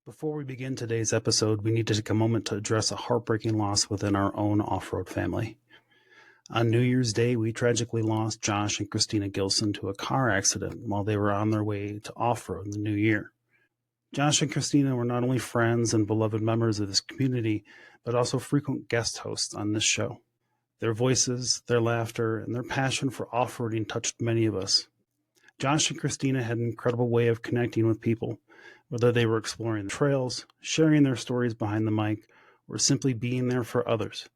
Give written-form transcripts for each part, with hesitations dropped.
Before we begin today's episode, we need to take a moment to address a heartbreaking loss within our own off-road family. On New Year's Day, we tragically lost Josh and Christina Gilson to a car accident while they were on their way to off-road in the new year. Josh and Christina were not only friends and beloved members of this community, but also frequent guest hosts on this show. Their voices, their laughter, and their passion for off-roading touched many of us. Josh and Christina had an incredible way of connecting with people, whether they were exploring the trails, sharing their stories behind the mic, or simply being there for others.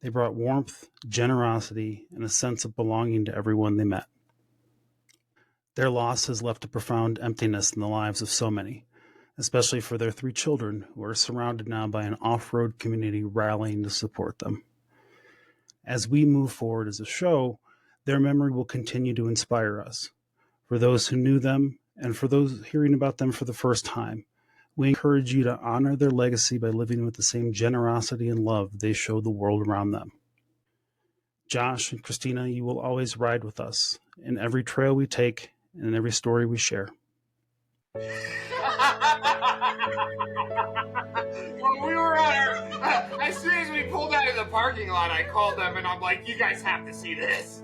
They brought warmth, generosity, and a sense of belonging to everyone they met. Their loss has left a profound emptiness in the lives of so many, especially for their 3 children who are surrounded now by an off-road community rallying to support them. As we move forward as a show, their memory will continue to inspire us. For those who knew them, and for those hearing about them for the first time, we encourage you to honor their legacy by living with the same generosity and love they showed the world around them. Josh and Christina, you will always ride with us in every trail we take and in every story we share. When we were as soon as we pulled out of the parking lot, I called them and I'm like, you guys have to see this.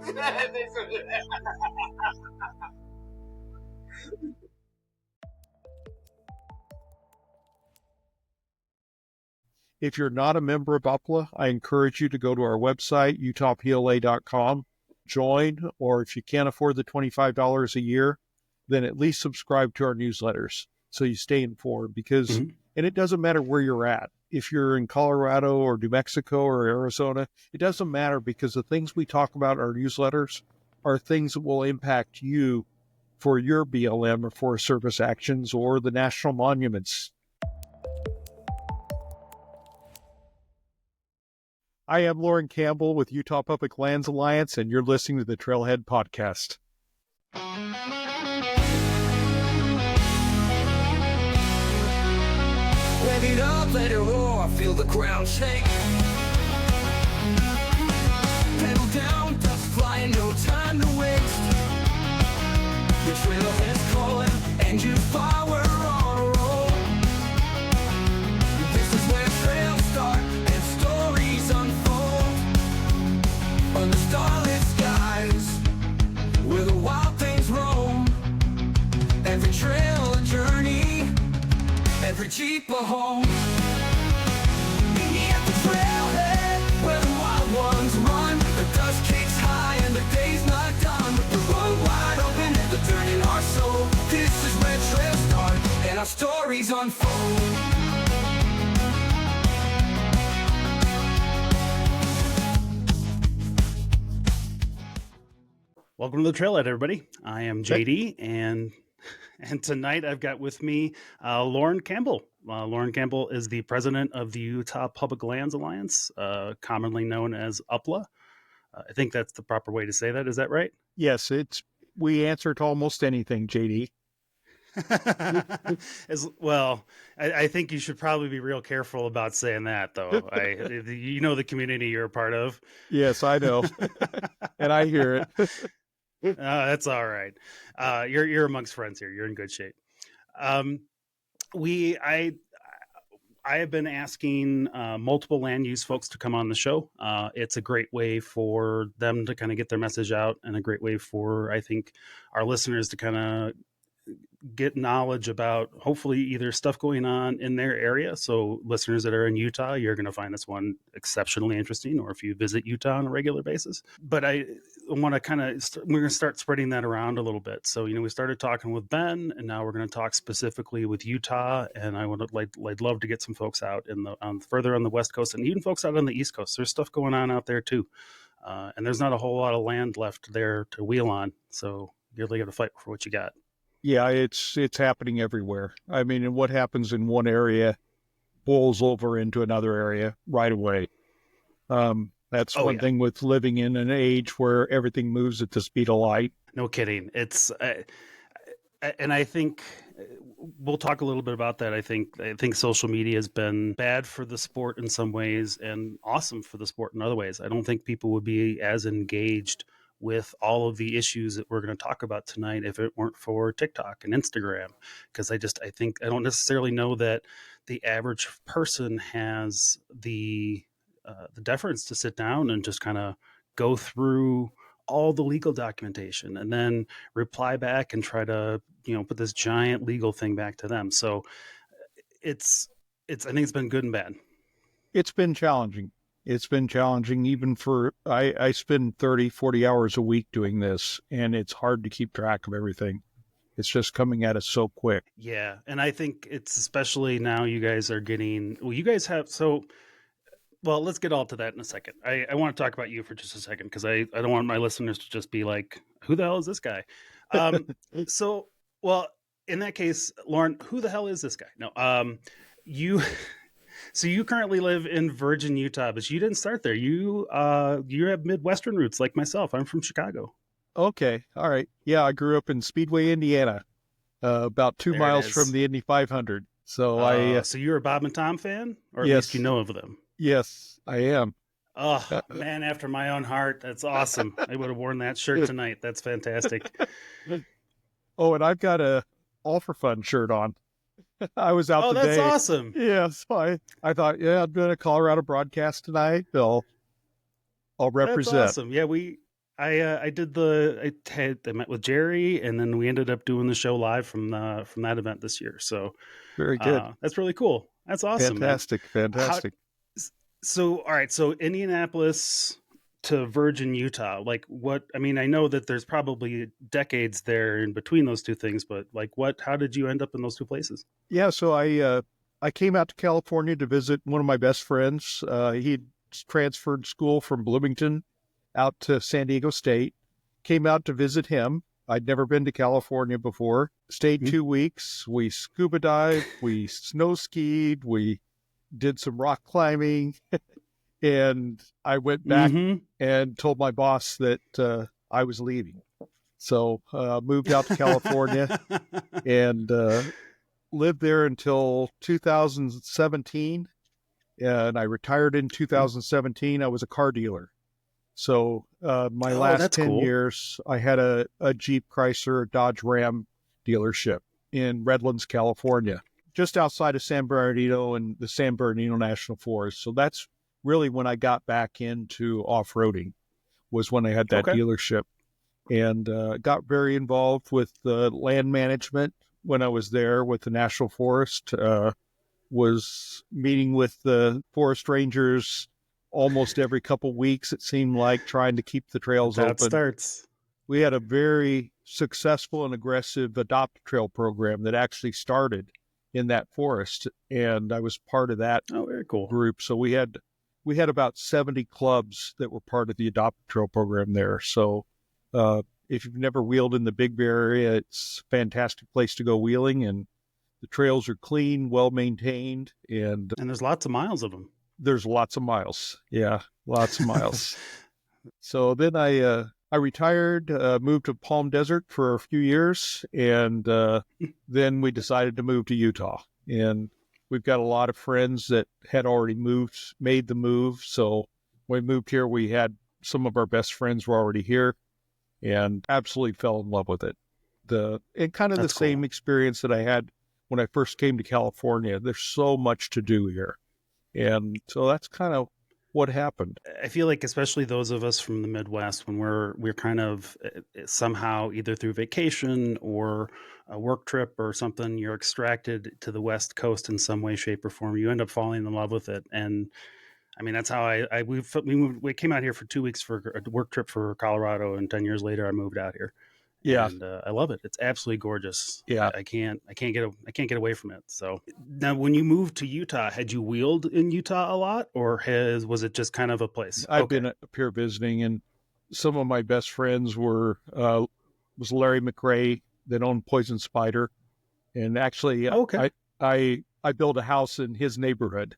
If you're not a member of UPLA, I encourage you to go to our website, utahpla.com, join, or if you can't afford the $25 a year, then at least subscribe to our newsletters so you stay informed because, and it doesn't matter where you're at. If you're in Colorado or New Mexico or Arizona, it doesn't matter because the things we talk about in our newsletters are things that will impact you for your BLM or Forest Service actions or the national monuments. I am Loren Campbell with Utah Public Lands Alliance, and you're listening to the Trailhead Podcast. Rev it up, let it roar, feel the ground shake. Pedal down, dust flying, no time to waste. The trailhead's calling, engine power on a roll. This is where trails start and stories unfold. Under starlit skies, where the wild things roam. Every trail a journey, every Jeep a home. Meet me at the trailhead, where the wild ones run. The dust kicks high and the day's not done. The road wide open and the dirt in our soul. This is where trails start and our stories unfold. Welcome to the Trailhead, everybody. I am JD, and tonight I've got with me Loren Campbell. Loren Campbell is the president of the Utah Public Lands Alliance, commonly known as UPLA. I think that's the proper way to say that. Is that right? Yes, we answer to almost anything, JD. As well, I think you should probably be real careful about saying that, though. You know the community you're a part of. Yes, I know, and I hear it. That's all right. You're amongst friends here. You're in good shape. I have been asking multiple land use folks to come on the show. It's a great way for them to kind of get their message out, and a great way for, I think, our listeners to kind of get knowledge about hopefully either stuff going on in their area. So listeners that are in Utah, you're going to find this one exceptionally interesting, or if you visit Utah on a regular basis. But I want to we're going to start spreading that around a little bit. So, we started talking with Ben, and now we're going to talk specifically with Utah. And I'd love to get some folks out further on the West Coast, and even folks out on the East Coast. There's stuff going on out there too. And there's not a whole lot of land left there to wheel on. So you really got to fight for what you got. Yeah, it's happening everywhere. I mean, and what happens in one area boils over into another area right away. That's one thing with living in an age where everything moves at the speed of light. No kidding. It's, and I think we'll talk a little bit about that. I think social media has been bad for the sport in some ways and awesome for the sport in other ways. I don't think people would be as engaged with all of the issues that we're going to talk about tonight if it weren't for TikTok and Instagram. Because I don't necessarily know that the average person has the deference to sit down and just kind of go through all the legal documentation and then reply back and try to, put this giant legal thing back to them. So I think it's been good and bad. It's been challenging. It's been challenging even I spend 30, 40 hours a week doing this, and it's hard to keep track of everything. It's just coming at us so quick. Yeah. And I think it's especially now you guys are getting, let's get all to that in a second. I want to talk about you for just a second because I don't want my listeners to just be like, who the hell is this guy? In that case, Loren, who the hell is this guy? No, you currently live in Virgin, Utah, but you didn't start there. You have Midwestern roots like myself. I'm from Chicago. Okay. All right. Yeah. I grew up in Speedway, Indiana, about 2 miles from the Indy 500. So so you're a Bob and Tom fan, or at yes. least you know of them. Yes, I am. Oh, man after my own heart. That's awesome. I would have worn that shirt tonight. That's fantastic. Oh, and I've got a All for Fun shirt on. I was out today. Oh, that's awesome. Yeah, so I thought, I'm doing a Colorado broadcast tonight. I'll represent. That's awesome. Yeah, I met with Jerry, and then we ended up doing the show live from that event this year. So very good. That's really cool. That's awesome. Fantastic. So, all right. So Indianapolis to Virgin, Utah, I know that there's probably decades there in between those two things, but how did you end up in those two places? Yeah. So I came out to California to visit one of my best friends. He'd transferred school from Bloomington out to San Diego State, came out to visit him. I'd never been to California before, stayed 2 weeks. We scuba dived, we snow skied, we did some rock climbing, and I went back and told my boss that I was leaving. So moved out to California and lived there until 2017. And I retired in 2017. I was a car dealer. So my last 10 years, I had a Jeep Chrysler Dodge Ram dealership in Redlands, California, just outside of San Bernardino and the San Bernardino National Forest. So that's really when I got back into off-roading, was when I had that dealership, and got very involved with the land management when I was there with the National Forest, was meeting with the forest rangers almost every couple weeks, it seemed like, trying to keep the trails open. We had a very successful and aggressive Adopt a Trail program that actually started in that forest, and I was part of that very cool group. So we had about 70 clubs that were part of the Adopt a Trail program there. So if you've never wheeled in the Big Bear area, it's a fantastic place to go wheeling, and the trails are clean, well maintained, and there's lots of miles of them. There's lots of miles. Yeah, lots of miles. So then I retired, moved to Palm Desert for a few years, and then we decided to move to Utah. And we've got a lot of friends that had already made the move. So when we moved here, we had some of our best friends were already here, and absolutely fell in love with it. The same experience that I had when I first came to California. There's so much to do here. And so that's kind of what happened. I feel like, especially those of us from the Midwest, when we're kind of somehow either through vacation or a work trip or something, you're extracted to the West Coast in some way, shape, or form. You end up falling in love with it. And I mean, that's how we came out here for 2 weeks for a work trip for Colorado, and 10 years later I moved out here. Yeah. And I love it. It's absolutely gorgeous. Yeah. I can't get away from it. So now, when you moved to Utah, had you wheeled in Utah a lot, or was it just kind of a place? I've been up here visiting, and some of my best friends was Larry McRae that owned Poison Spider. And actually I built a house in his neighborhood.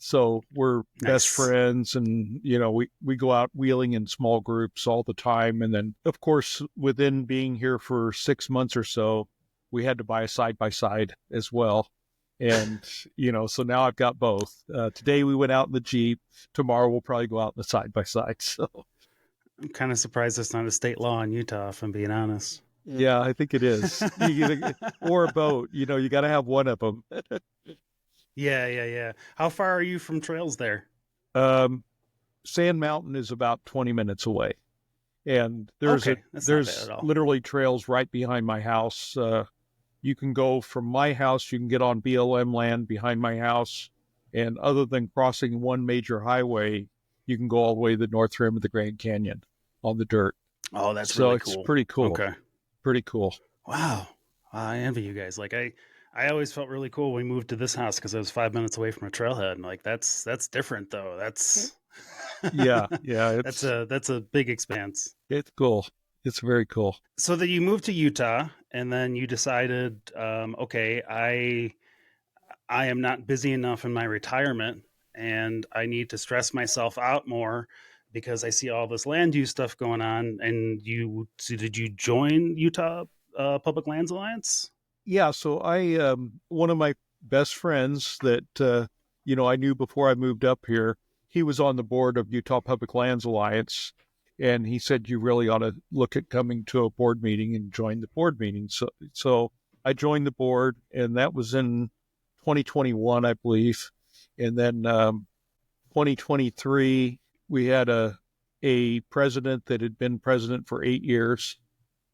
So we're best friends, and, we go out wheeling in small groups all the time. And then, of course, within being here for 6 months or so, we had to buy a side-by-side as well. And, so now I've got both. Today we went out in the Jeep. Tomorrow we'll probably go out in the side-by-side. So I'm kind of surprised it's not a state law in Utah, if I'm being honest. Yeah, I think it is. Or a boat. You got to have one of them. Yeah. How far are you from trails there? Sand Mountain is about 20 minutes away, and there's Okay, that's not bad at all. literally trails right behind my house. You can go from my house, you can get on BLM land behind my house, and other than crossing one major highway, you can go all the way to the north rim of the Grand Canyon on the dirt. Oh, that's So really it's cool. pretty cool. Okay. Pretty cool. Wow. I envy you guys. Like I always felt really cool when we moved to this house because I was 5 minutes away from a trailhead. And like that's different though. That's Yeah. that's a big expanse. It's cool. It's very cool. So that you moved to Utah and then you decided, okay, I am not busy enough in my retirement and I need to stress myself out more because I see all this land use stuff going on. And did you join Utah Public Lands Alliance? Yeah. So I, one of my best friends that, I knew before I moved up here, he was on the board of Utah Public Lands Alliance. And he said, you really ought to look at coming to a board meeting and join the board meeting. So I joined the board, and that was in 2021, I believe. And then 2023, we had a president that had been president for 8 years,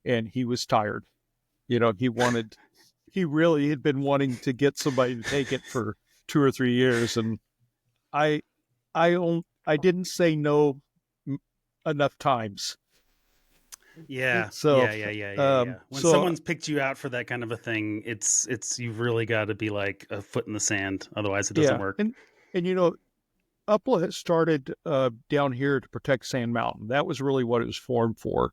and he was tired. He really had been wanting to get somebody to take it for 2 or 3 years. And I didn't say no enough times. Yeah. So yeah. When someone's picked you out for that kind of a thing, it's you've really got to be like a foot in the sand, otherwise it doesn't work. And UPLA has started down here to protect Sand Mountain. That was really what it was formed for.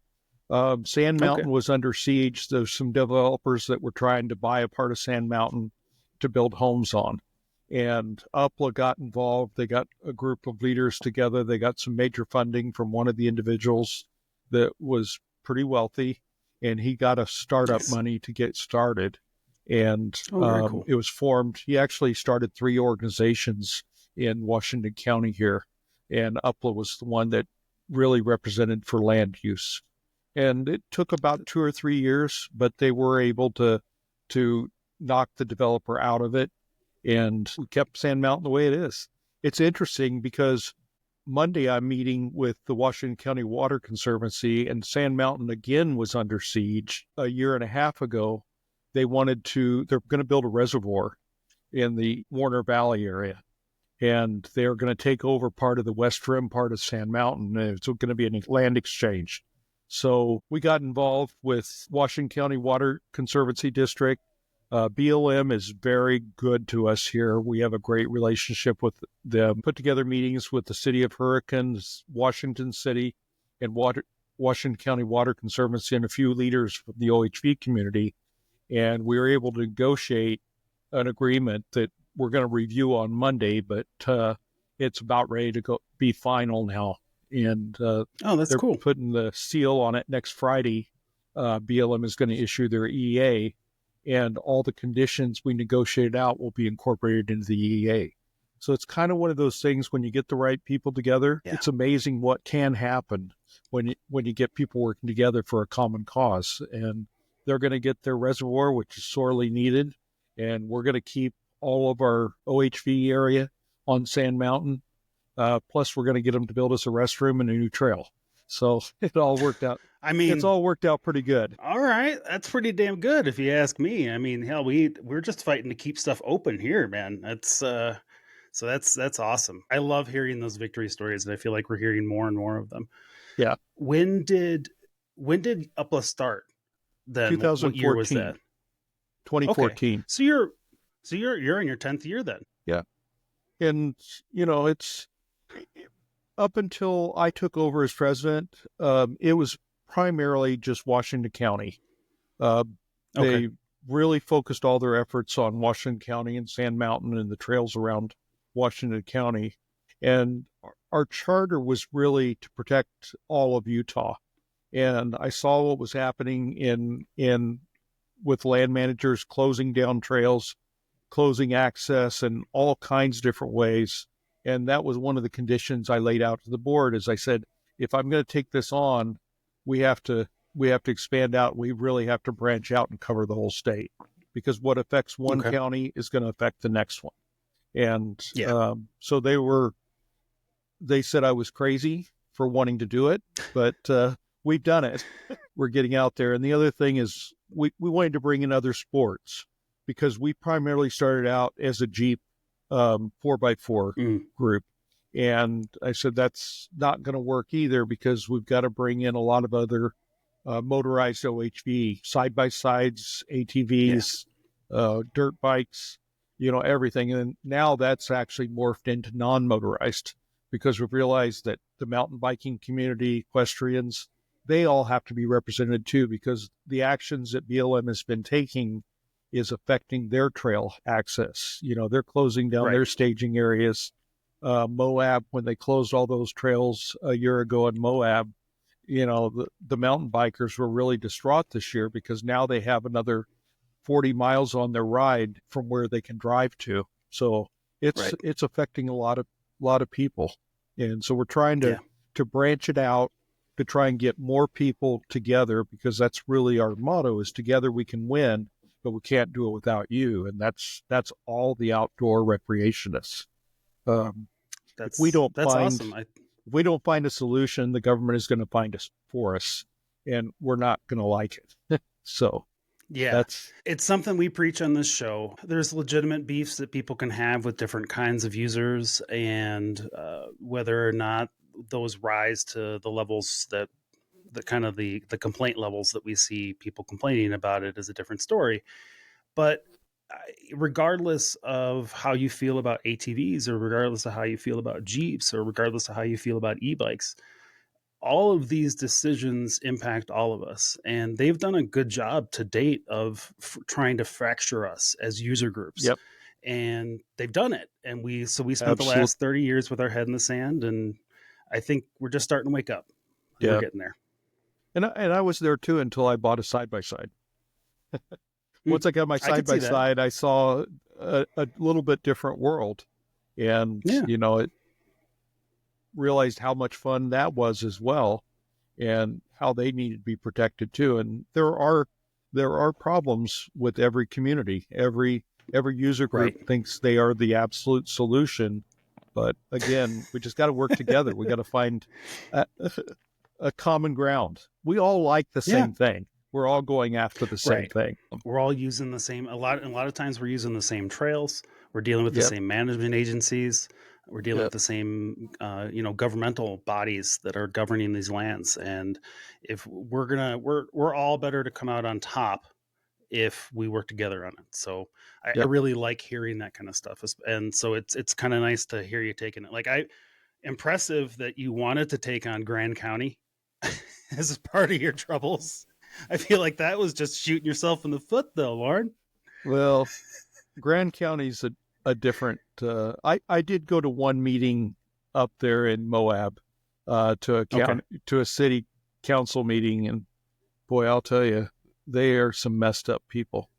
Sand Mountain was under siege. There's some developers that were trying to buy a part of Sand Mountain to build homes on. And UPLA got involved. They got a group of leaders together. They got some major funding from one of the individuals that was pretty wealthy, and he got a startup money to get started. And very cool. It was formed. He actually started 3 organizations in Washington County here, and UPLA was the one that really represented for land use. And it took about 2 or 3 years, but they were able to knock the developer out of it. And we kept Sand Mountain the way it is. It's interesting because Monday I'm meeting with the Washington County Water Conservancy, and Sand Mountain again was under siege a year and a half ago. They're going to build a reservoir in the Warner Valley area, and they're going to take over part of the West Rim part of Sand Mountain. And it's going to be a land exchange. So we got involved with Washington County Water Conservancy District. BLM is very good to us here. We have a great relationship with them. Put together meetings with the City of Hurricanes, Washington City, and Washington County Water Conservancy, and a few leaders from the OHV community. And we were able to negotiate an agreement that we're going to review on Monday, but it's about ready to be final now. And that's they're cool. Putting the seal on it next Friday. BLM is going to issue their EA. And all the conditions we negotiated out will be incorporated into the EA. So it's kind of one of those things when you get the right people together. Yeah. It's amazing what can happen when you get people working together for a common cause. And they're going to get their reservoir, which is sorely needed. And we're going to keep all of our OHV area on Sand Mountain. Plus, we're going to get them to build us a restroom and a new trail. So it all worked out. I mean, it's all worked out pretty good. All right. That's pretty damn good if you ask me. I mean, hell, we're just fighting to keep stuff open here, man. That's awesome. I love hearing those victory stories, and I feel like we're hearing more and more of them. Yeah. When did UPLA start then? 2014. What year was that? 2014. Okay. So you're in your 10th year then. Yeah. And it's up until I took over as president, it was primarily just Washington County. They really focused all their efforts on Washington County and Sand Mountain and the trails around Washington County. And our charter was really to protect all of Utah. And I saw what was happening with land managers closing down trails, closing access in all kinds of different ways. And that was one of the conditions I laid out to the board, as I said, if I'm going to take this on, we have to expand out. We really have to branch out and cover the whole state, because what affects one county is going to affect the next one. And so they said I was crazy for wanting to do it, but we've done it. We're getting out there. And the other thing is we wanted to bring in other sports, because we primarily started out as a Jeep 4x4 group. And I said, that's not going to work either, because we've got to bring in a lot of other motorized OHV, side-by-sides, ATVs, dirt bikes, everything. And now that's actually morphed into non-motorized, because we've realized that the mountain biking community, equestrians, they all have to be represented too, because the actions that BLM has been taking is affecting their trail access. They're closing down their staging areas. Moab, when they closed all those trails a year ago in Moab, the mountain bikers were really distraught this year, because now they have another 40 miles on their ride from where they can drive to. So it's affecting a lot of people. And so we're trying to branch it out, to try and get more people together, because that's really our motto, is together we can win, but we can't do it without you. And that's all the outdoor recreationists. If we don't find a solution, the government is going to find us for us, and we're not going to like it. So it's something we preach on this show. There's legitimate beefs that people can have with different kinds of users, and whether or not those rise to the levels that the complaint levels that we see people complaining about it is a different story. But regardless of how you feel about ATVs, or regardless of how you feel about Jeeps, or regardless of how you feel about e-bikes, all of these decisions impact all of us. And they've done a good job to date of trying to fracture us as user groups. Yep. And they've done it. And we spent the last 30 years with our head in the sand. And I think we're just starting to wake up. We're getting there. And I was there too, until I bought a side-by-side. Once I got my side-by-side, I saw a little bit different world. And, it realized how much fun that was as well, and how they needed to be protected too. And there are problems with every community. Every user group thinks they are the absolute solution. But again, we just got to work together. We got to find a common ground. We all like the same thing. We're all going after the same thing. We're all using the same, a lot of times we're using the same trails. We're dealing with the same management agencies. We're dealing with the same, governmental bodies that are governing these lands. And if we're all better to come out on top if we work together on it. So I really like hearing that kind of stuff. And so it's kind of nice to hear you taking it. Impressive that you wanted to take on Grand County as part of your troubles. I feel like that was just shooting yourself in the foot, though, Loren. Well, Grand County's a different. I did go to one meeting up there in Moab, to a city council meeting, and boy, I'll tell you, they are some messed up people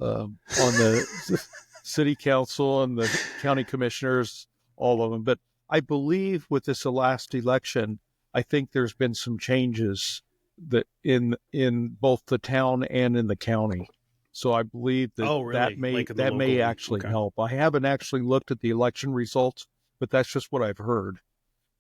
on the city council and the county commissioners, all of them. But I believe with this last election, I think there's been some changes that in both the town and in the county. So I believe that that may actually help. I haven't actually looked at the election results, but that's just what I've heard.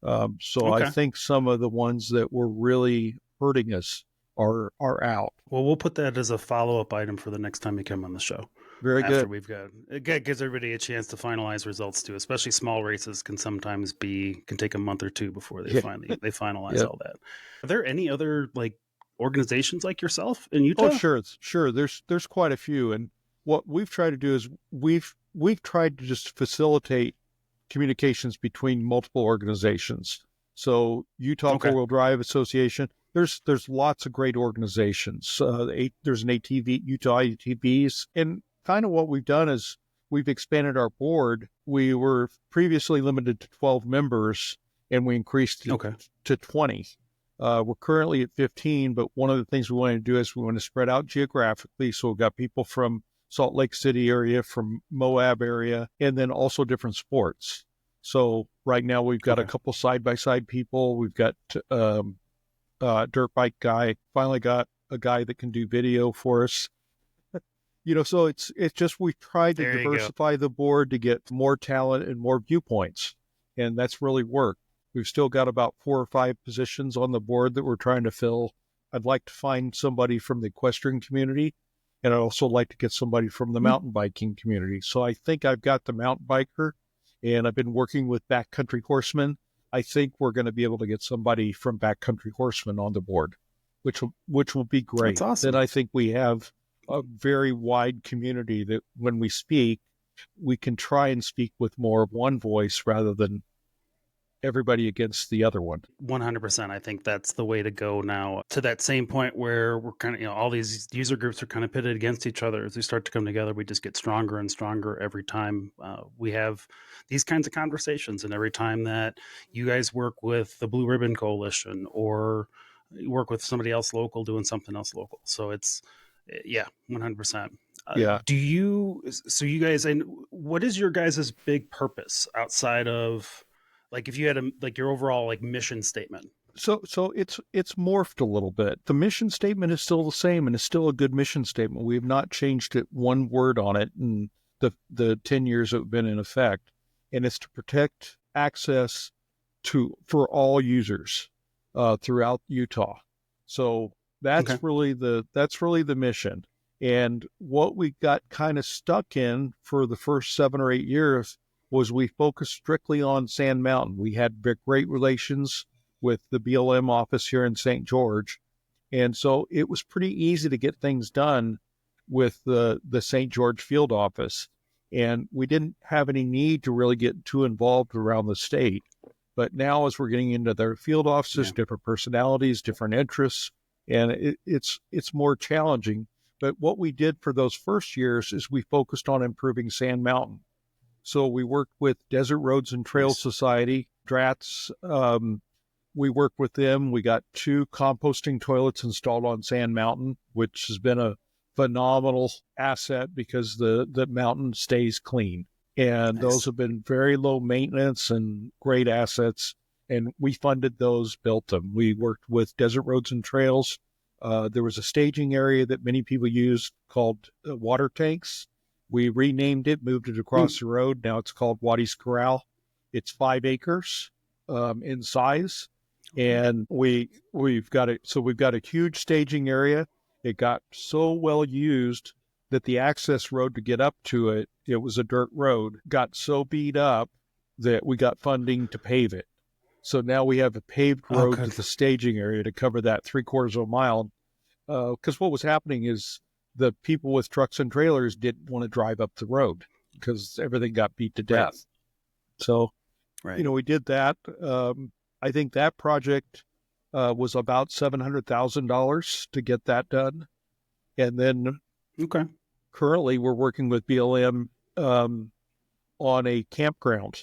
I think some of the ones that were really hurting us are out. Well, we'll put that as a follow-up item for the next time you come on the show. Very good. After it gives everybody a chance to finalize results too, especially small races can sometimes can take a month or two before they finalize all that. Are there any other organizations like yourself in Utah? Oh, sure. There's quite a few. And what we've tried to do is we've tried to just facilitate communications between multiple organizations. So Utah Four-Wheel Drive Association, there's lots of great organizations. There's an ATV, Utah ATVs, and kind of what we've done is we've expanded our board. We were previously limited to 12 members, and we increased to 20. We're currently at 15, but one of the things we want to do is we want to spread out geographically. So we've got people from Salt Lake City area, from Moab area, and then also different sports. So right now we've got a Okay. couple side-by-side people. We've got dirt bike guy. Finally got a guy that can do video for us. So it's just we've tried to There you go. diversify the board to get more talent and more viewpoints, and that's really worked. We've still got about 4 or 5 positions on the board that we're trying to fill. I'd like to find somebody from the equestrian community, and I'd also like to get somebody from the mountain biking community. So I think I've got the mountain biker, and I've been working with backcountry horsemen. I think we're going to be able to get somebody from backcountry horsemen on the board, which will be great. That's awesome. Then I think we have a very wide community that when we speak, we can try and speak with more of one voice rather than everybody against the other one. 100%. I think that's the way to go now, to that same point where we're kind of, all these user groups are kind of pitted against each other. As we start to come together, we just get stronger and stronger every time we have these kinds of conversations. And every time that you guys work with the Blue Ribbon Coalition or you work with somebody else local doing something else local. So it's, 100%. Yeah. So you guys, and what is your guys' big purpose outside of, like, if you had your overall mission statement? So it's morphed a little bit. The mission statement is still the same, and it's still a good mission statement. We have not changed it one word on it in the 10 years that have been in effect, and it's to protect access for all users throughout Utah. So that's really the mission. And what we got kind of stuck in for the first 7 or 8 years was we focused strictly on Sand Mountain. We had great relations with the BLM office here in St. George. And so it was pretty easy to get things done with the St. George field office. And we didn't have any need to really get too involved around the state. But now as we're getting into their field offices, different personalities, different interests, and it's more challenging. But what we did for those first years is we focused on improving Sand Mountain. So we worked with Desert Roads and Trails Society, DRATS. We worked with them. We got 2 composting toilets installed on Sand Mountain, which has been a phenomenal asset because the mountain stays clean. And those have been very low maintenance and great assets. And we funded those, built them. We worked with Desert Roads and Trails. There was a staging area that many people use called water tanks. We renamed it, moved it across the road. Now it's called Waddy's Corral. It's 5 acres in size. And we've got it. So we've got a huge staging area. It got so well used that the access road to get up to it, it was a dirt road, got so beat up that we got funding to pave it. So now we have a paved road to the staging area to cover that 3/4 of a mile. Because what was happening is the people with trucks and trailers didn't want to drive up the road because everything got beat to death. So, we did that. I think that project was about $700,000 to get that done. And then currently we're working with BLM on a campground.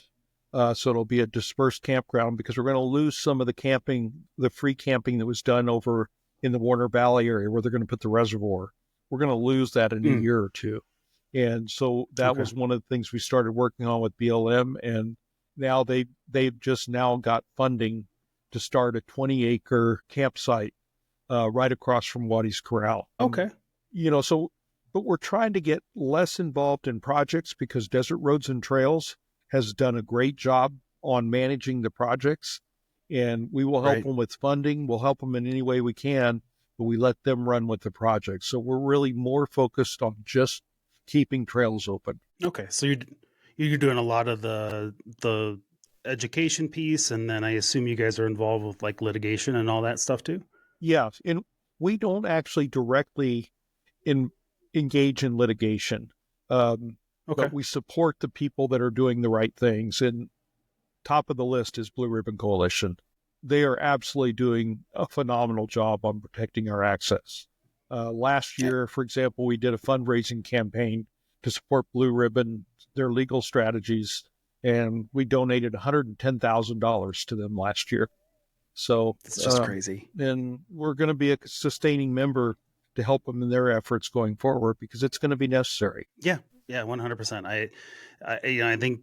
So it'll be a dispersed campground because we're going to lose some of the free camping that was done over in the Warner Valley area where they're going to put the reservoir. We're going to lose that in a year or two. And so that was one of the things we started working on with BLM. And now they've just now got funding to start a 20-acre campsite right across from Waddy's Corral. But we're trying to get less involved in projects because Desert Roads and Trails has done a great job on managing the projects, and we will help them with funding. We'll help them in any way we can, but we let them run with the project. So we're really more focused on just keeping trails open. Okay, so you're doing a lot of the education piece, and then I assume you guys are involved with litigation and all that stuff too? Yeah, and we don't actually directly engage in litigation. But we support the people that are doing the right things. And top of the list is Blue Ribbon Coalition. They are absolutely doing a phenomenal job on protecting our access. Last year, for example, we did a fundraising campaign to support Blue Ribbon, their legal strategies, and we donated $110,000 to them last year. So it's just crazy. And we're going to be a sustaining member to help them in their efforts going forward because it's going to be necessary. Yeah, 100%. I think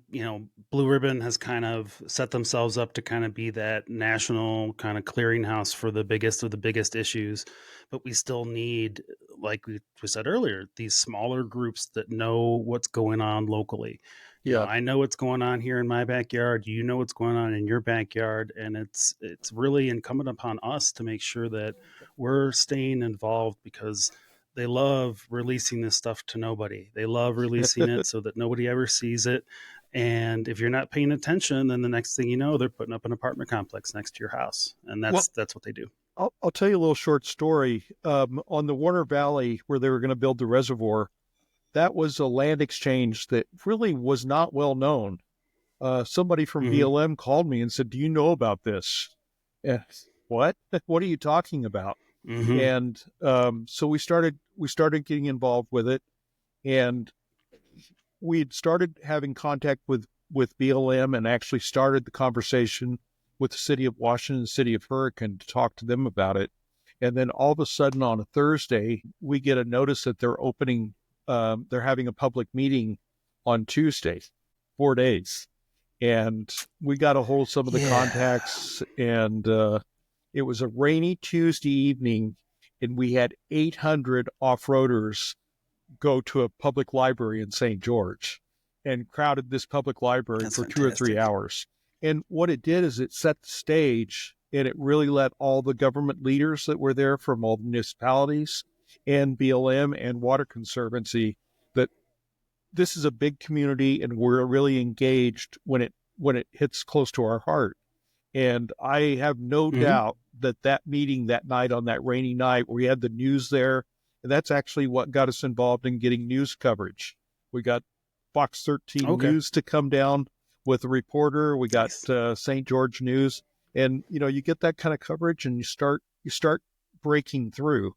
Blue Ribbon has kind of set themselves up to kind of be that national kind of clearinghouse for the biggest of the biggest issues. But we still need, like we said earlier, these smaller groups that know what's going on locally. You know, I know what's going on here in my backyard. You know what's going on in your backyard, and it's really incumbent upon us to make sure that we're staying involved, because they love releasing this stuff to nobody. They love releasing it so that nobody ever sees it. And if you're not paying attention, then the next thing you know, they're putting up an apartment complex next to your house, and that's what they do. I'll tell you a little short story. On the Warner Valley, where they were going to build the reservoir, that was a land exchange that really was not well known. Somebody from BLM called me and said, "Do you know about this?" What? What are you talking about? And so we started getting involved with it, and we'd started having contact with BLM, and actually started the conversation with the city of Washington, the city of Hurricane, to talk to them about it. And then all of a sudden on a Thursday, we get a notice that they're opening, they're having a public meeting on Tuesday, 4 days. And we got a hold of some of the contacts, and it was a rainy Tuesday evening, and we had 800 off-roaders go to a public library in St. George and crowded this public library for fantastic. 2 or 3 hours. And what it did is it set the stage, and it really let all the government leaders that were there from all the municipalities and BLM and Water Conservancy that this is a big community, and we're really engaged when it hits close to our heart. And I have no doubt that meeting that night, on that rainy night, we had the news there, and that's actually what got us involved in getting news coverage. We got Fox 13 News to come down with a reporter. We got St. George News, and you get that kind of coverage, and you start breaking through,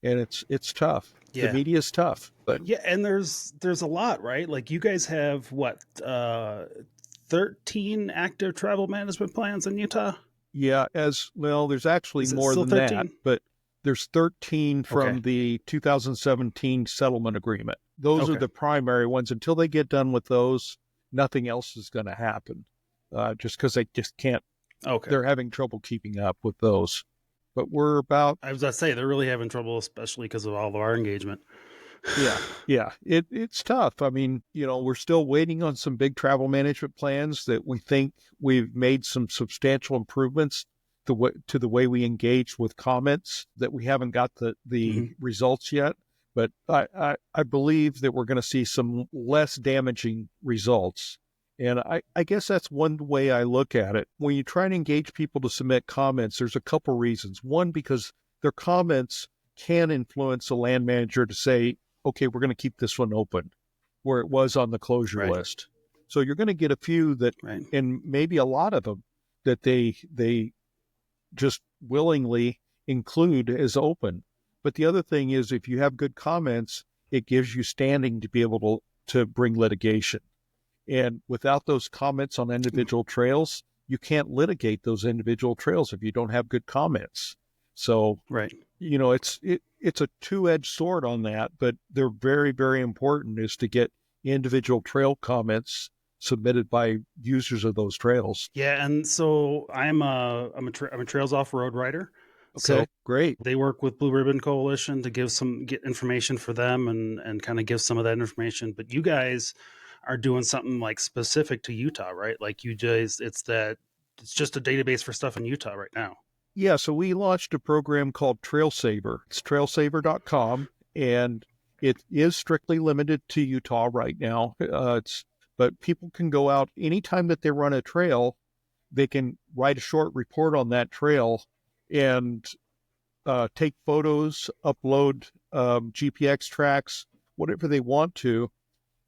and it's tough. The media is tough, but and there's a lot, right? Like, you guys have 13 active travel management plans in Utah? Yeah, as well, there's actually more than 13? That, but there's 13 from the 2017 settlement agreement. Those are the primary ones. Until they get done with those, nothing else is going to happen, just because they just can't. They're having trouble keeping up with those. But we're about... I was going to say, they're really having trouble, especially because of all of our engagement. Yeah. It's tough. I mean, we're still waiting on some big travel management plans that we think we've made some substantial improvements to the way we engage with comments, that we haven't got the results yet. But I believe that we're going to see some less damaging results. And I guess that's one way I look at it. When you try and engage people to submit comments, there's a couple reasons. One, because their comments can influence a land manager to say, okay, we're going to keep this one open, where it was on the closure list. So you're going to get a few that, and maybe a lot of them, that they just willingly include as open. But the other thing is, if you have good comments, it gives you standing to be able to bring litigation. And without those comments on individual trails, you can't litigate those individual trails if you don't have good comments. So, it's a two-edged sword on that, but they're very, very important, is to get individual trail comments submitted by users of those trails. Yeah, and so I'm a Trails Off-Road rider. Okay, so great. They work with Blue Ribbon Coalition to get information for them and kind of give some of that information. But you guys are doing something like specific to Utah, right? Like, you guys, it's just a database for stuff in Utah right now. Yeah, so we launched a program called Trail Saver. It's trailsaver.com, and it is strictly limited to Utah right now. But people can go out anytime that they run a trail. They can write a short report on that trail and take photos, upload GPX tracks, whatever they want to.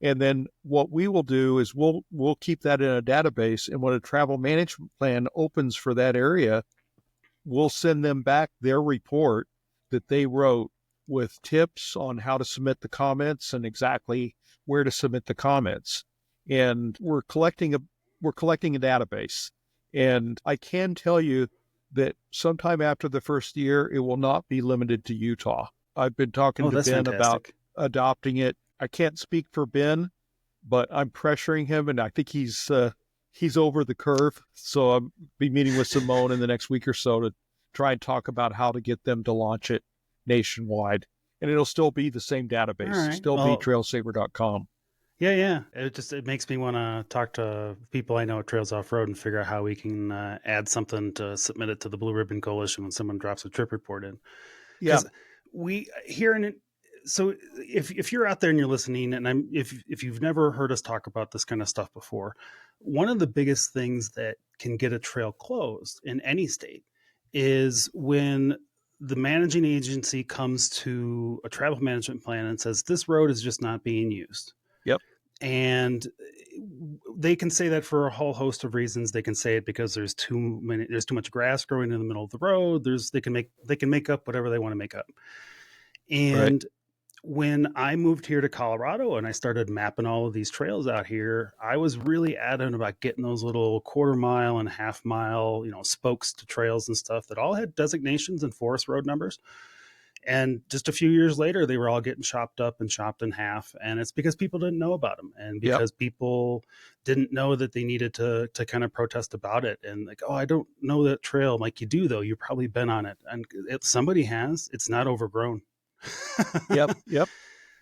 And then what we will do is we'll keep that in a database. And when a travel management plan opens for that area, we'll send them back their report that they wrote with tips on how to submit the comments and exactly where to submit the comments. And we're collecting a database. And I can tell you that sometime after the first year, it will not be limited to Utah. I've been talking to Ben about adopting it. I can't speak for Ben, but I'm pressuring him, and I think he's he's over the curve. So I'll be meeting with Simone in the next week or so to try and talk about how to get them to launch it nationwide. And it'll still be the same database, All right. still be trailsaver.com. Yeah. It makes me want to talk to people I know at Trails Off Road and figure out how we can add something to submit it to the Blue Ribbon Coalition when someone drops a trip report in. Yeah. We here in it. So if you're out there and you're listening, and if you've never heard us talk about this kind of stuff before, one of the biggest things that can get a trail closed in any state is when the managing agency comes to a travel management plan and says this road is just not being used. Yep. And they can say that for a whole host of reasons. They can say it because there's too much grass growing in the middle of the road. They can make up whatever they want to make up. And when I moved here to Colorado and I started mapping all of these trails out here, I was really adamant about getting those little quarter-mile and half-mile, spokes to trails and stuff that all had designations and forest road numbers. And just a few years later, they were all getting chopped up and chopped in half. And it's because people didn't know about them, and because people didn't know that they needed to kind of protest about it. And like, oh, I don't know that trail. I'm like, you do, though. You've probably been on it. And if somebody has, it's not overgrown. Yep.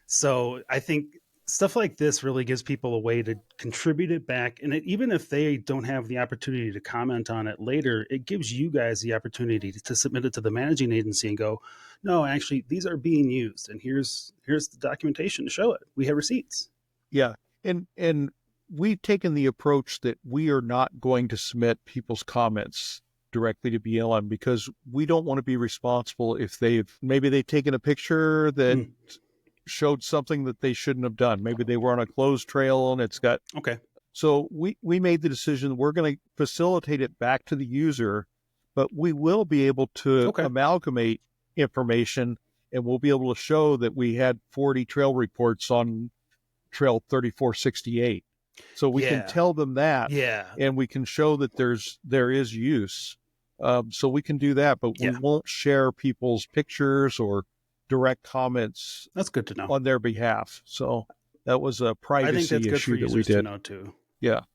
So I think stuff like this really gives people a way to contribute it back. And even if they don't have the opportunity to comment on it later, it gives you guys the opportunity to submit it to the managing agency and go, no, actually, these are being used. And here's the documentation to show it. We have receipts. Yeah. And we've taken the approach that we are not going to submit people's comments directly to BLM because we don't want to be responsible if they've taken a picture that showed something that they shouldn't have done. Maybe they were on a closed trail and it's got... Okay. So we made the decision we're going to facilitate it back to the user, but we will be able to amalgamate information, and we'll be able to show that we had 40 trail reports on Trail 3468. So we can tell them that, and we can show that there is use. So we can do that, but we won't share people's pictures or direct comments. That's good to know on their behalf. So that was a privacy issue that we did. To know too.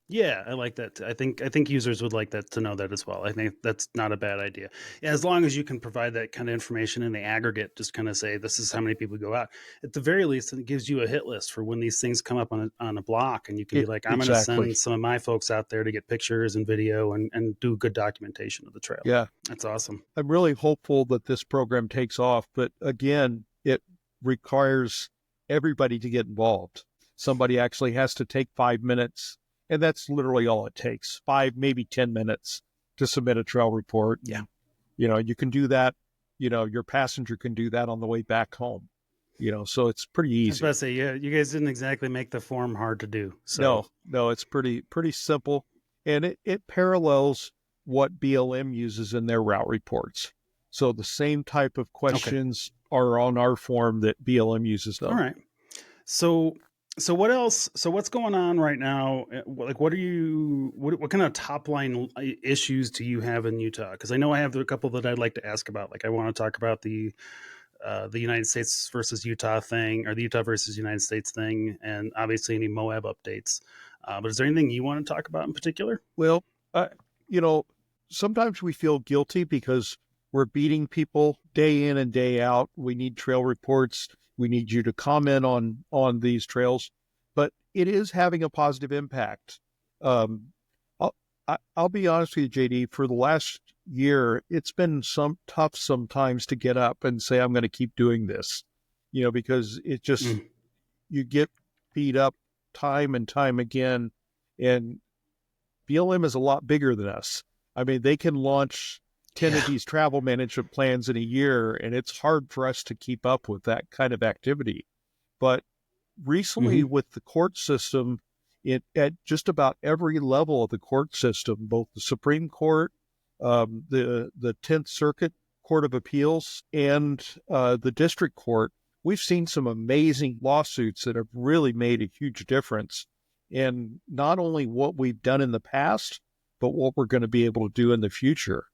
Yeah, I like that. I think users would like that to know that as well. I think that's not a bad idea. As long as you can provide that kind of information in the aggregate, just kind of say this is how many people go out. At the very least, it gives you a hit list for when these things come up on a block, and you can be like, I'm going to send some of my folks out there to get pictures and video and do good documentation of the trail. Yeah, that's awesome. I'm really hopeful that this program takes off, but again, it requires everybody to get involved. Somebody actually has to take 5 minutes. And that's literally all it takes, 5, maybe 10 minutes to submit a trail report. Yeah. You can do that. Your passenger can do that on the way back home. So it's pretty easy. I was about to say, you guys didn't exactly make the form hard to do. So. No, it's pretty simple. And it parallels what BLM uses in their route reports. So the same type of questions are on our form that BLM uses though. All right. So what else? So what's going on right now? Like, what kind of top line issues do you have in Utah? Because I know I have a couple that I'd like to ask about. Like, I want to talk about the United States versus Utah thing, or the Utah versus United States thing, and obviously any Moab updates. But is there anything you want to talk about in particular? Well, sometimes we feel guilty because we're beating people day in and day out. We need trail reports. We need you to comment on these trails, but it is having a positive impact. I'll be honest with you, JD, for the last year, it's been tough sometimes to get up and say, I'm going to keep doing this, because it just, you get beat up time and time again, and BLM is a lot bigger than us. I mean, they can launch 10 of these travel management plans in a year, and it's hard for us to keep up with that kind of activity. But recently with the court system, at just about every level of the court system, both the Supreme Court, the 10th Circuit Court of Appeals, and the District Court, we've seen some amazing lawsuits that have really made a huge difference in not only what we've done in the past, but what we're going to be able to do in the future.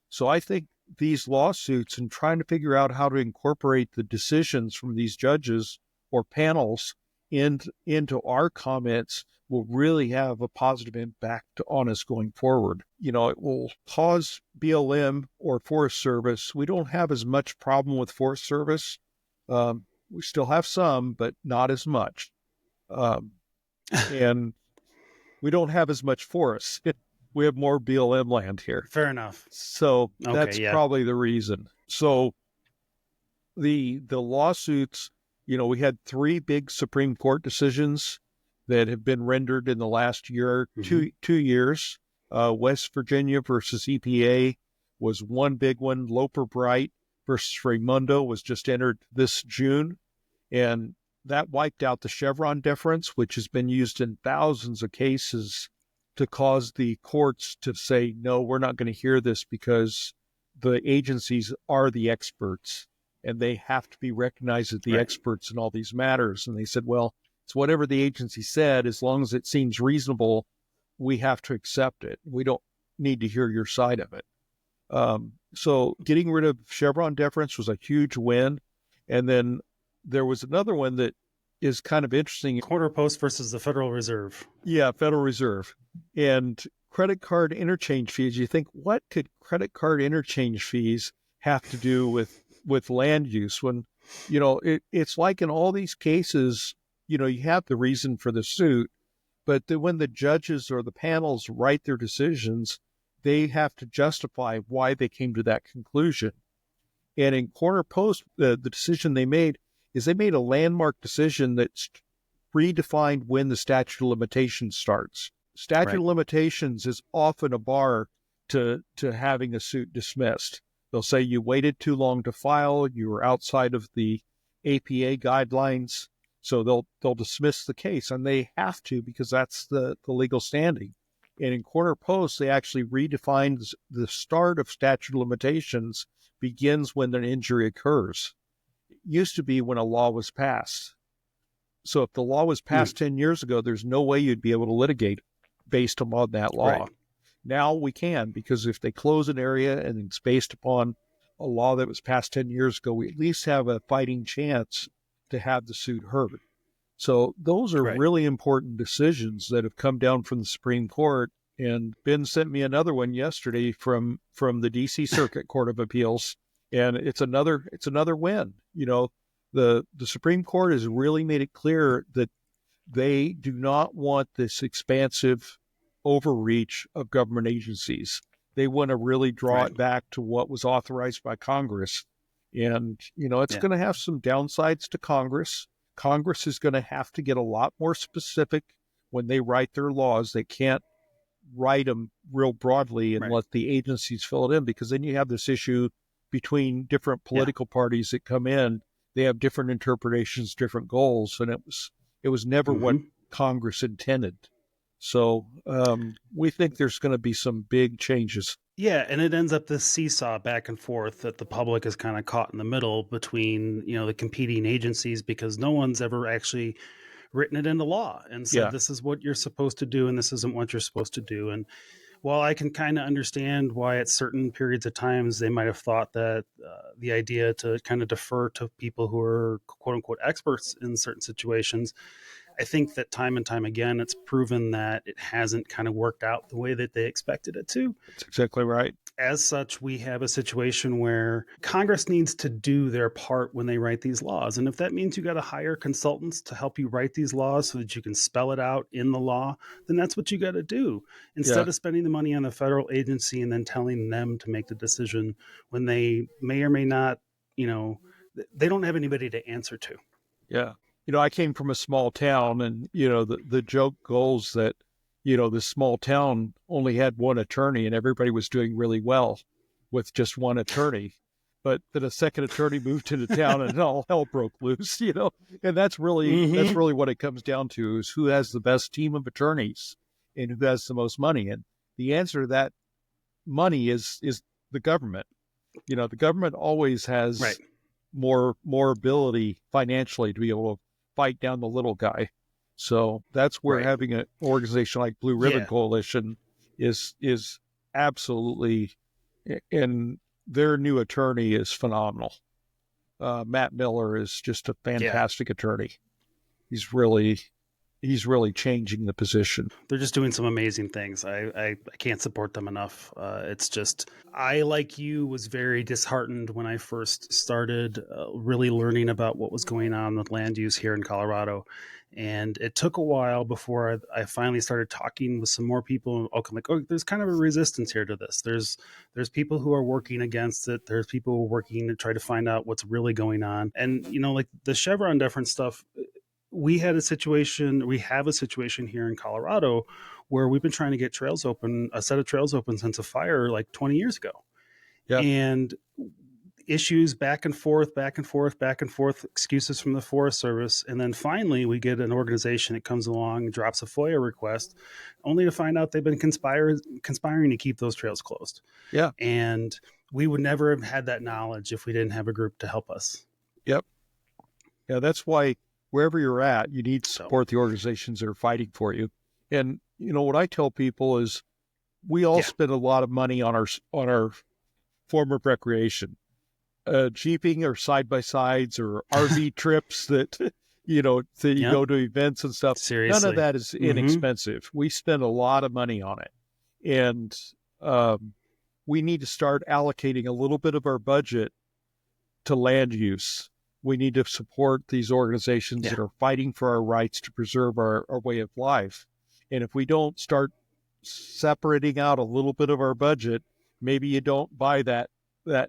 So I think these lawsuits and trying to figure out how to incorporate the decisions from these judges or panels into our comments will really have a positive impact on us going forward. You know, it will cause BLM or Forest Service. We don't have as much problem with Forest Service. We still have some, but not as much. And we don't have as much forest. We have more BLM land here. Fair enough. So that's Okay, yeah. probably the reason. So the lawsuits, you know, we had 3 big Supreme Court decisions that have been rendered in the last year, Mm-hmm. 2 years. West Virginia versus EPA was one big one. Loper Bright versus Raimundo was just entered this June. And that wiped out the Chevron deference, which has been used in thousands of cases to cause the courts to say, no, we're not going to hear this because the agencies are the experts and they have to be recognized as the experts in all these matters. And they said, well, it's whatever the agency said, as long as it seems reasonable, we have to accept it. We don't need to hear your side of it. So getting rid of Chevron deference was a huge win. And then there was another one that is kind of interesting. Corner post versus the Federal Reserve. Yeah, Federal Reserve. And credit card interchange fees. You think, what could credit card interchange fees have to do with land use? When, you know, it's like in all these cases, you know, you have the reason for the suit, but when the judges or the panels write their decisions, they have to justify why they came to that conclusion. And in Corner Post, the decision they made is they made a landmark decision that redefined when the statute of limitations starts. Statute of limitations is often a bar to having a suit dismissed. They'll say you waited too long to file, you were outside of the APA guidelines, so they'll dismiss the case, and they have to because that's the legal standing. And in Corner Post, they actually redefined the start of statute of limitations begins when an injury occurs. It used to be when a law was passed. So if the law was passed 10 years ago, there's no way you'd be able to litigate based upon that law. Right. Now we can, because if they close an area and it's based upon a law that was passed 10 years ago, we at least have a fighting chance to have the suit heard. So those are really important decisions that have come down from the Supreme Court. And Ben sent me another one yesterday from the DC Circuit Court of Appeals, and it's another win. You know, the Supreme Court has really made it clear that they do not want this expansive overreach of government agencies. They want to really draw it back to what was authorized by Congress. And, you know, it's going to have some downsides to Congress. Congress is going to have to get a lot more specific when they write their laws. They can't write them real broadly and let the agencies fill it in, because then you have this issue between different political parties that come in. They have different interpretations, different goals, and it was never what Congress intended. So we think there's going to be some big changes. Yeah, and it ends up this seesaw back and forth that the public is kind of caught in the middle between, you know, the competing agencies, because no one's ever actually written it into law and said this is what you're supposed to do and this isn't what you're supposed to do. And while I can kind of understand why at certain periods of times they might have thought that the idea to kind of defer to people who are quote unquote experts in certain situations, I think that time and time again, it's proven that it hasn't kind of worked out the way that they expected it to. That's exactly right. As such, we have a situation where Congress needs to do their part when they write these laws. And if that means you got to hire consultants to help you write these laws so that you can spell it out in the law, then that's what you got to do. Instead of spending the money on the federal agency and then telling them to make the decision when they may or may not, you know, they don't have anybody to answer to. Yeah. You know, I came from a small town, and, you know, the joke goes that, you know, this small town only had one attorney and everybody was doing really well with just one attorney. But then a second attorney moved into town and all hell broke loose, you know, and that's really what it comes down to, is who has the best team of attorneys and who has the most money. And the answer to that money is the government. You know, the government always has more ability financially to be able to fight down the little guy. So that's where having an organization like Blue Ribbon Coalition is absolutely, and their new attorney is phenomenal. Matt Miller is just a fantastic attorney. he's really changing the position. They're just doing some amazing things. I can't support them enough. It's just, I, like you, was very disheartened when I first started really learning about what was going on with land use here in Colorado. And it took a while before I finally started talking with some more people. I'm like, oh, there's kind of a resistance here to this. There's people who are working against it. There's people who are working to try to find out what's really going on. And, like the Chevron deference stuff, we have a situation here in Colorado where we've been trying to get a set of trails open since a fire like 20 years ago. Yeah. And issues back and forth, excuses from the Forest Service. And then finally we get an organization that comes along, drops a FOIA request, only to find out they've been conspiring to keep those trails closed. Yeah. And we would never have had that knowledge if we didn't have a group to help us. Yep. Yeah, that's why wherever you're at, you need to support the organizations that are fighting for you. And, what I tell people is we all spend a lot of money on our form of recreation, jeeping or side-by-sides or RV trips that, you go to events and stuff. Seriously. None of that is inexpensive. We spend a lot of money on it. And we need to start allocating a little bit of our budget to land use. We need to support these organizations that are fighting for our rights to preserve our way of life. And if we don't start separating out a little bit of our budget, maybe you don't buy that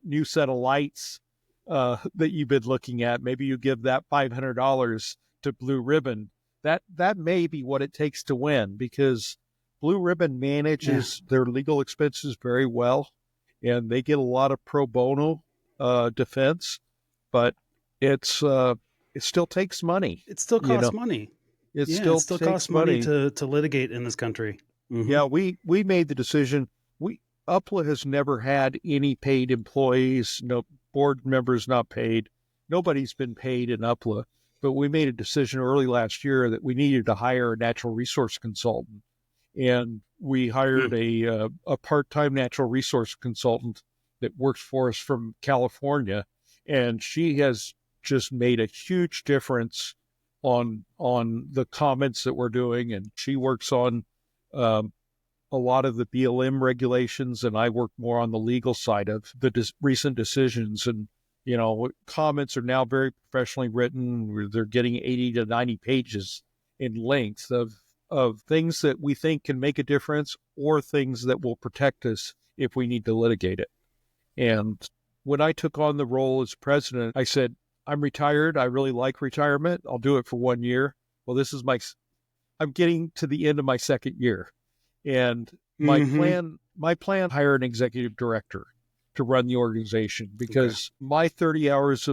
new set of lights that you've been looking at. Maybe you give that $500 to Blue Ribbon. That may be what it takes to win, because Blue Ribbon manages their legal expenses very well, and they get a lot of pro bono defense, but it still takes money. It still costs money. It still costs money to litigate in this country. Mm-hmm. Yeah, we made the decision. UPLA has never had any paid employees, no board members not paid. Nobody's been paid in UPLA, but we made a decision early last year that we needed to hire a natural resource consultant. And we hired a part-time natural resource consultant that works for us from California. And she has just made a huge difference on the comments that we're doing. And she works on a lot of the BLM regulations, and I work more on the legal side of the recent decisions. And, comments are now very professionally written. They're getting 80 to 90 pages in length of things that we think can make a difference or things that will protect us if we need to litigate it. And when I took on the role as president, I said, I'm retired. I really like retirement. I'll do it for 1 year. Well, I'm getting to the end of my second year. And my plan, hire an executive director to run the organization, because my 30 hours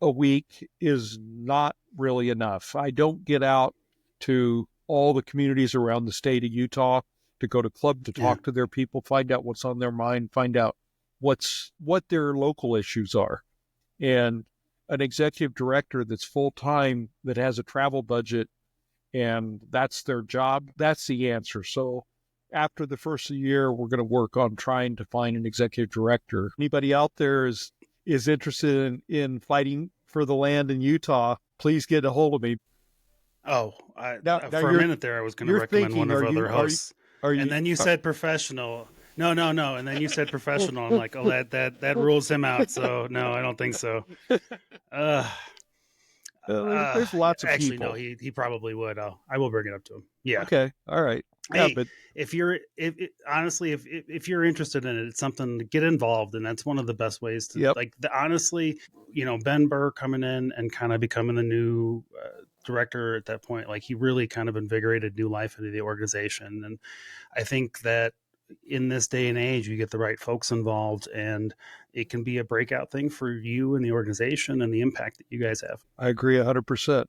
a week is not really enough. I don't get out to all the communities around the state of Utah to go to club, to talk to their people, find out what's on their mind, find out what their local issues are. And an executive director that's full-time, that has a travel budget, and that's their job, that's the answer. So after the first of the year, we're going to work on trying to find an executive director. Anybody out there is interested in fighting for the land in Utah, please get a hold of me. Oh, for a minute there, I was going to recommend one of our other hosts. And then you said professional. No. And then you said professional. I'm like, oh, that rules him out. So no, I don't think so. There's lots of actually, people. No, he probably would. I will bring it up to him. Yeah. Okay. All right. Hey, yeah, but if you're interested in it, it's something to get involved, and that's one of the best ways to honestly, Ben Burr coming in and kind of becoming the new director at that point, like he really kind of invigorated new life into the organization. And I think that in this day and age, you get the right folks involved, and it can be a breakout thing for you and the organization and the impact that you guys have. I agree 100%.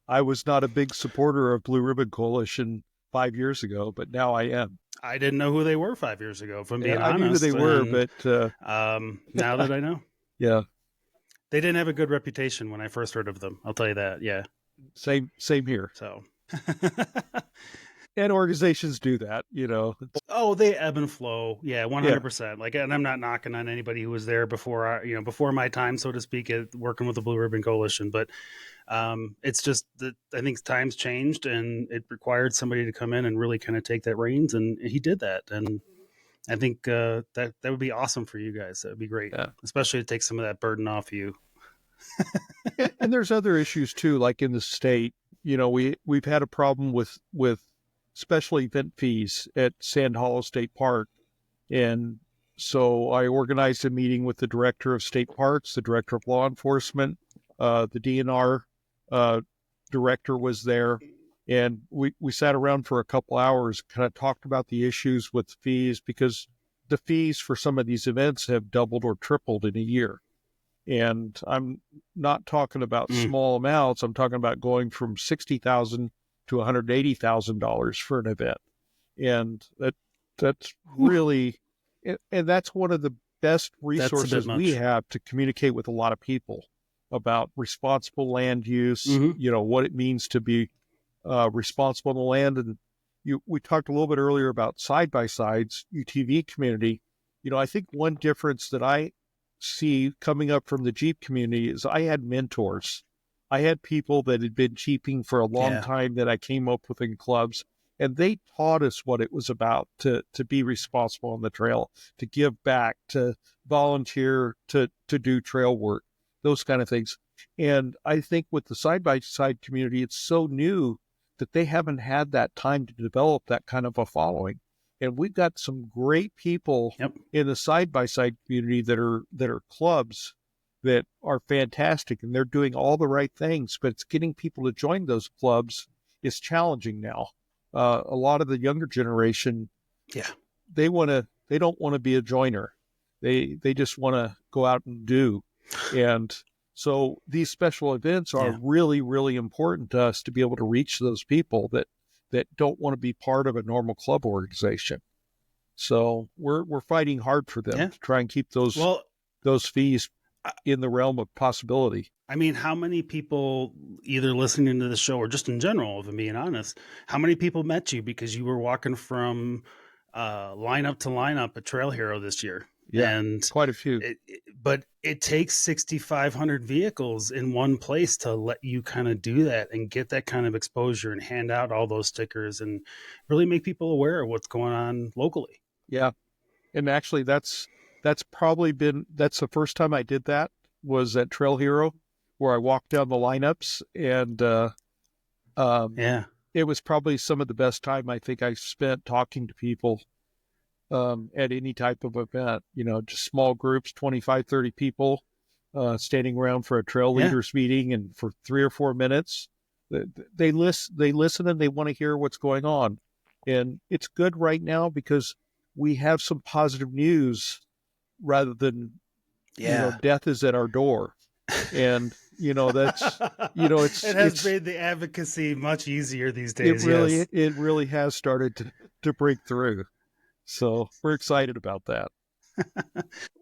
I was not a big supporter of Blue Ribbon Coalition 5 years ago, but now I am. I didn't know who they were 5 years ago, if I'm being honest. I knew who they were, but now that I know. Yeah. They didn't have a good reputation when I first heard of them. I'll tell you that. Yeah. Same here. So And organizations do that, Oh, they ebb and flow. Yeah, 100%. Like, and I'm not knocking on anybody who was there before, before my time, so to speak, at working with the Blue Ribbon Coalition. But it's just that I think times changed, and it required somebody to come in and really kind of take that reins, and he did that. And I think that would be awesome for you guys. That would be great, especially to take some of that burden off you. And there's other issues too, like in the state. We've had a problem with special event fees at Sand Hollow State Park. And so I organized a meeting with the director of state parks, the director of law enforcement, the DNR director was there. And we sat around for a couple hours, kind of talked about the issues with fees, because the fees for some of these events have doubled or tripled in a year. And I'm not talking about small amounts. I'm talking about going from $60,000 to $180,000 for an event. And that's really, and that's one of the best resources we have to communicate with a lot of people about responsible land use, what it means to be responsible in the land. And we talked a little bit earlier about side-by-sides, UTV community. I think one difference that I see coming up from the Jeep community is I had mentors. I had people that had been Jeeping for a long time that I came up with in clubs, and they taught us what it was about to be responsible on the trail, to give back, to volunteer, to do trail work, those kind of things. And I think with the side-by-side community, it's so new that they haven't had that time to develop that kind of a following. And we've got some great people in the side-by-side community that are clubs that are fantastic, and they're doing all the right things, but it's getting people to join those clubs is challenging now. A lot of the younger generation, they don't want to be a joiner. They just want to go out and do. And so these special events are really, really important to us to be able to reach those people that don't want to be part of a normal club organization. So we're fighting hard for them to try and keep those fees in the realm of possibility. I mean, how many people, either listening to the show or just in general, if I'm being honest, how many people met you because you were walking from lineup to lineup at Trail Hero this year? Yeah, and quite a few. But it takes 6,500 vehicles in one place to let you kind of do that and get that kind of exposure and hand out all those stickers and really make people aware of what's going on locally. Yeah. And actually that's the first time I did that was at Trail Hero, where I walked down the lineups, and it was probably some of the best time I think I spent talking to people at any type of event, just small groups, 25, 30 people standing around for a trail leaders meeting, and for 3 or 4 minutes, they listen and they want to hear what's going on. And it's good right now because we have some positive news rather than, death is at our door. And, that's, it's made the advocacy much easier these days. It really has started to break through. So we're excited about that.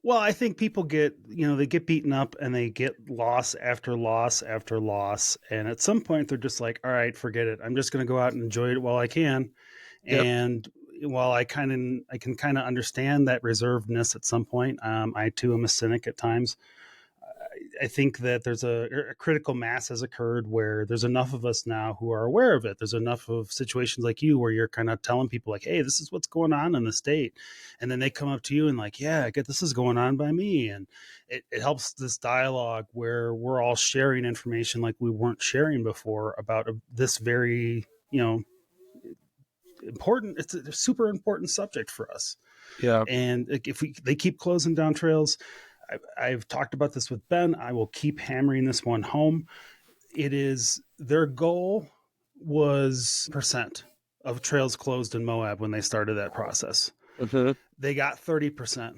Well, I think people get, they get beaten up and they get loss after loss after loss. And at some point they're just like, all right, forget it. I'm just going to go out and enjoy it while I can. Yep. And while I can kind of understand that reservedness at some point, I too am a cynic at times. I think that there's a critical mass has occurred where there's enough of us now who are aware of it. There's enough of situations like you where you're kind of telling people like, hey, this is what's going on in the state. And then they come up to you and like, yeah, I get this is going on by me. And it helps this dialogue where we're all sharing information like we weren't sharing before about this very, important. It's a super important subject for us. Yeah. And if they keep closing down trails, I've talked about this with Ben. I will keep hammering this one home. It is their goal was % of trails closed in Moab when they started that process. Mm-hmm. They got 30%.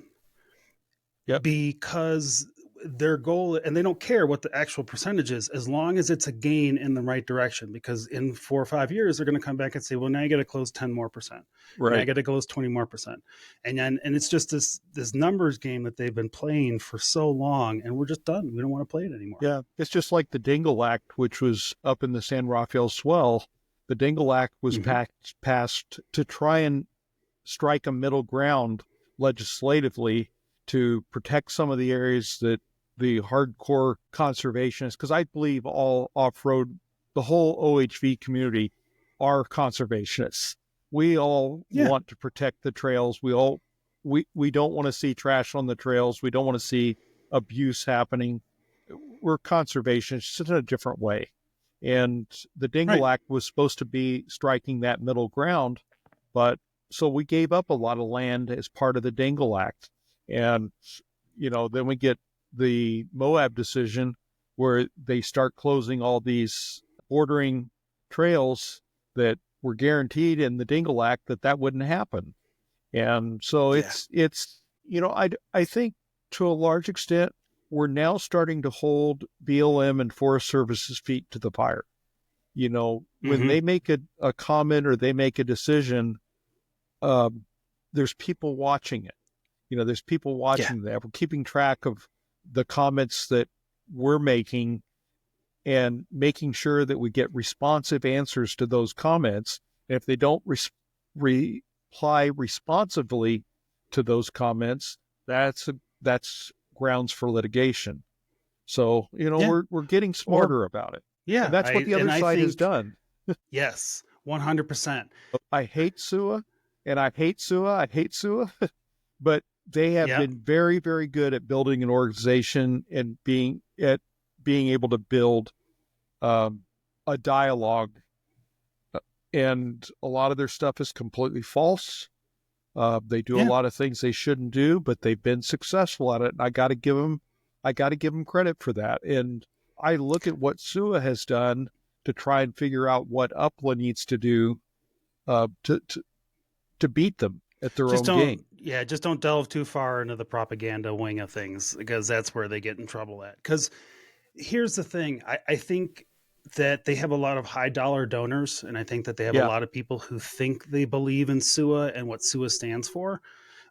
Yep. Because their goal, and they don't care what the actual percentage is, as long as it's a gain in the right direction. Because in 4 or 5 years, they're going to come back and say, well, now you got to close 10 more %. Right. Now you got to close 20 more %. And it's just this numbers game that they've been playing for so long, and we're just done. We don't want to play it anymore. Yeah. It's just like the Dingle Act, which was up in the San Rafael Swell. The Dingle Act was passed to try and strike a middle ground legislatively to protect some of the areas that the hardcore conservationists, because I believe all off-road, the whole OHV community are conservationists. We all want to protect the trails. We don't want to see trash on the trails. We don't want to see abuse happening. We're conservationists in a different way. And the Dingle Act was supposed to be striking that middle ground, but so we gave up a lot of land as part of the Dingle Act. And, then we get the Moab decision where they start closing all these bordering trails that were guaranteed in the Dingle Act that wouldn't happen. And so it's I think to a large extent, we're now starting to hold BLM and Forest Service's feet to the fire. When they make a comment or they make a decision, there's people watching it. There's people watching that. We're keeping track of the comments that we're making and making sure that we get responsive answers to those comments. And if they don't reply responsively to those comments, that's grounds for litigation. So, we're getting smarter about it. Yeah. And that's what the other side has done. Yes, 100%. I hate SUA, and I hate SUA. But they have been very, very good at building an organization and being able to build a dialogue. And a lot of their stuff is completely false. They do a lot of things they shouldn't do, but they've been successful at it. And I got to give them credit for that. And I look at what SUA has done to try and figure out what UPLA needs to do to beat them at their own game. Yeah, just don't delve too far into the propaganda wing of things, because that's where they get in trouble at. Because here's the thing. I think that they have a lot of high dollar donors, and I think that they have a lot of people who think they believe in SUA and what SUA stands for.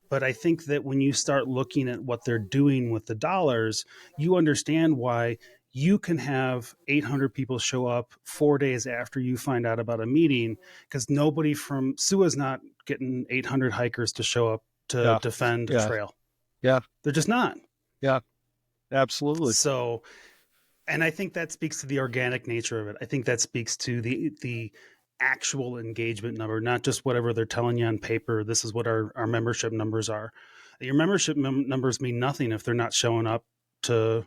But I think that when you start looking at what they're doing with the dollars, you understand why you can have 800 people show up 4 days after you find out about a meeting, because nobody from SUA is not getting 800 hikers to show up to defend a trail. Yeah. They're just not. Yeah, absolutely. So, and I think that speaks to the organic nature of it. I think that speaks to the actual engagement number, not just whatever they're telling you on paper. This is what our membership numbers are. Your membership numbers mean nothing if they're not showing up to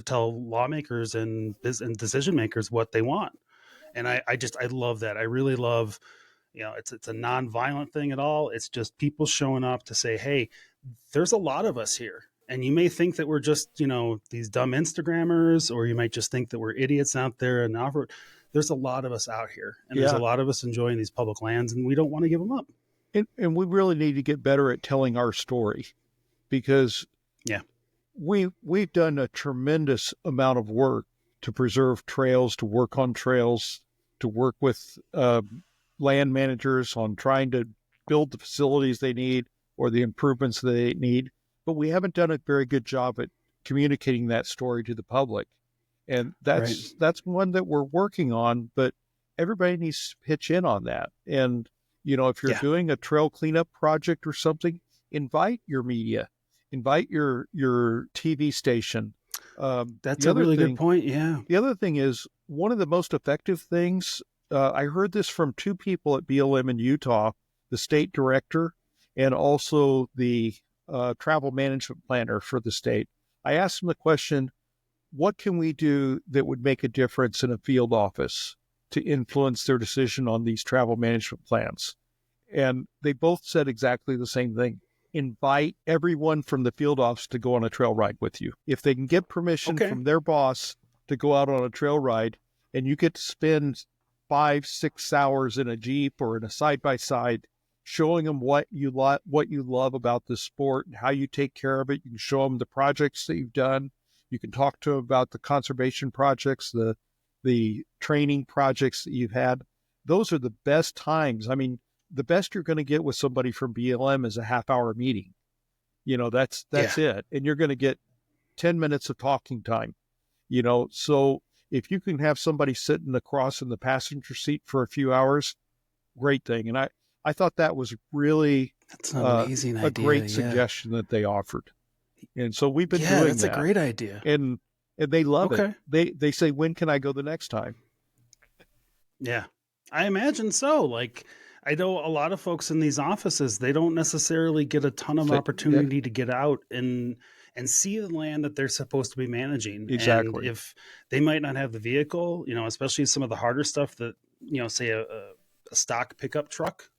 tell lawmakers and decision makers what they want. And I love that. I really love, it's a non-violent thing at all. It's just people showing up to say, hey, there's a lot of us here. And you may think that we're just, these dumb Instagrammers, or you might just think that we're idiots out there and off-road. There's a lot of us out here, and there's a lot of us enjoying these public lands, and we don't want to give them up. And we really need to get better at telling our story, because we've done a tremendous amount of work to preserve trails, to work on trails, to work with land managers on trying to build the facilities they need or the improvements they need. But we haven't done a very good job at communicating that story to the public. And that's one that we're working on, but everybody needs to pitch in on that. And, if you're doing a trail cleanup project or something, invite your media, invite your TV station. That's a really good point. Yeah. The other thing is, one of the most effective things, I heard this from two people at BLM in Utah, the state director and also the travel management planner for the state. I asked them the question, what can we do that would make a difference in a field office to influence their decision on these travel management plans? And they both said exactly the same thing. Invite everyone from the field office to go on a trail ride with you. If they can get permission from their boss to go out on a trail ride, and you get to spend 5-6 hours in a Jeep or in a side-by-side showing them what you love about the sport and how you take care of it. You can show them the projects that you've done. You can talk to them about the conservation projects, the training projects that you've had. Those are the best times. I mean, the best you're going to get with somebody from BLM is a half-hour meeting. That's it. And you're going to get 10 minutes of talking time. So if you can have somebody sitting across in the passenger seat for a few hours, great thing. And I thought that was really That's an amazing a idea. great suggestion that they offered. And so we've been doing that's that. a great idea. And they love Okay. it. They say, when can I go the next time? Yeah, I imagine so. Like, I know a lot of folks in these offices, they don't necessarily get a ton of opportunity to get out and see the land that they're supposed to be managing. Exactly. And if they might not have the vehicle, especially some of the harder stuff that, say a stock pickup truck,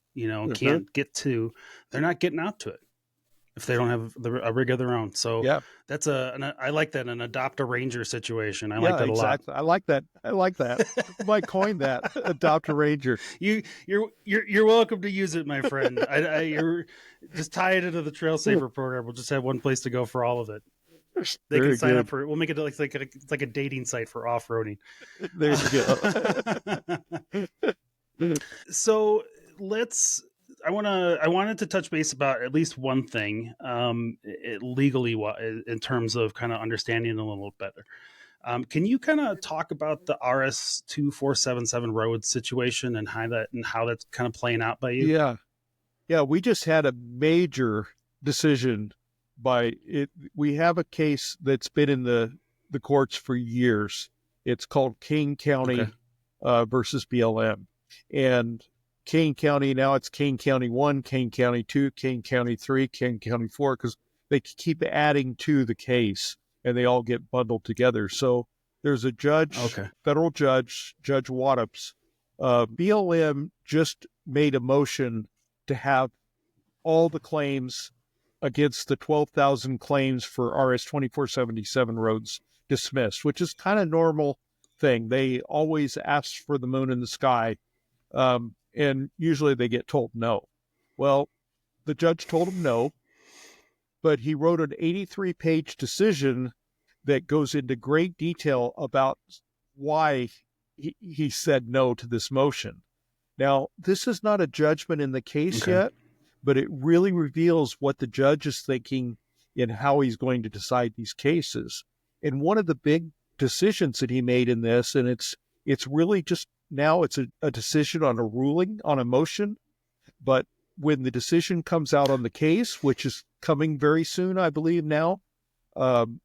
can't get to, they're not getting out to it if they don't have a rig of their own. So that's I like that, an adopt a ranger situation. I like that a lot. I like that. I might coin that, adopt a ranger. You're welcome to use it, my friend. You're just tie it into the Trail Saver program. We'll just have one place to go for all of it. They can sign up for it. We'll make it like a dating site for off-roading. There you go. So I wanted to touch base about at least one thing, legally, in terms of kind of understanding a little better. Can you kind of talk about the RS 2477 road situation and how that's kind of playing out by you? Yeah. We just had a major decision by it. We have a case that's been in the courts for years. It's called Kane County versus BLM, and Kane County, now it's Kane County 1, Kane County 2, Kane County 3, Kane County 4, because they keep adding to the case and they all get bundled together. So there's a judge, federal judge, Judge Wattops. BLM just made a motion to have all the claims against the 12,000 claims for RS 2477 roads dismissed, which is kind of normal thing. They always ask for the moon in the sky. And usually they get told no. Well, the judge told him no, but he wrote an 83-page decision that goes into great detail about why he said no to this motion. Now, this is not a judgment in the case yet, but it really reveals what the judge is thinking and how he's going to decide these cases. And one of the big decisions that he made in this, and it's really just now it's a decision on a ruling, on a motion, but when the decision comes out on the case, which is coming very soon, I believe now,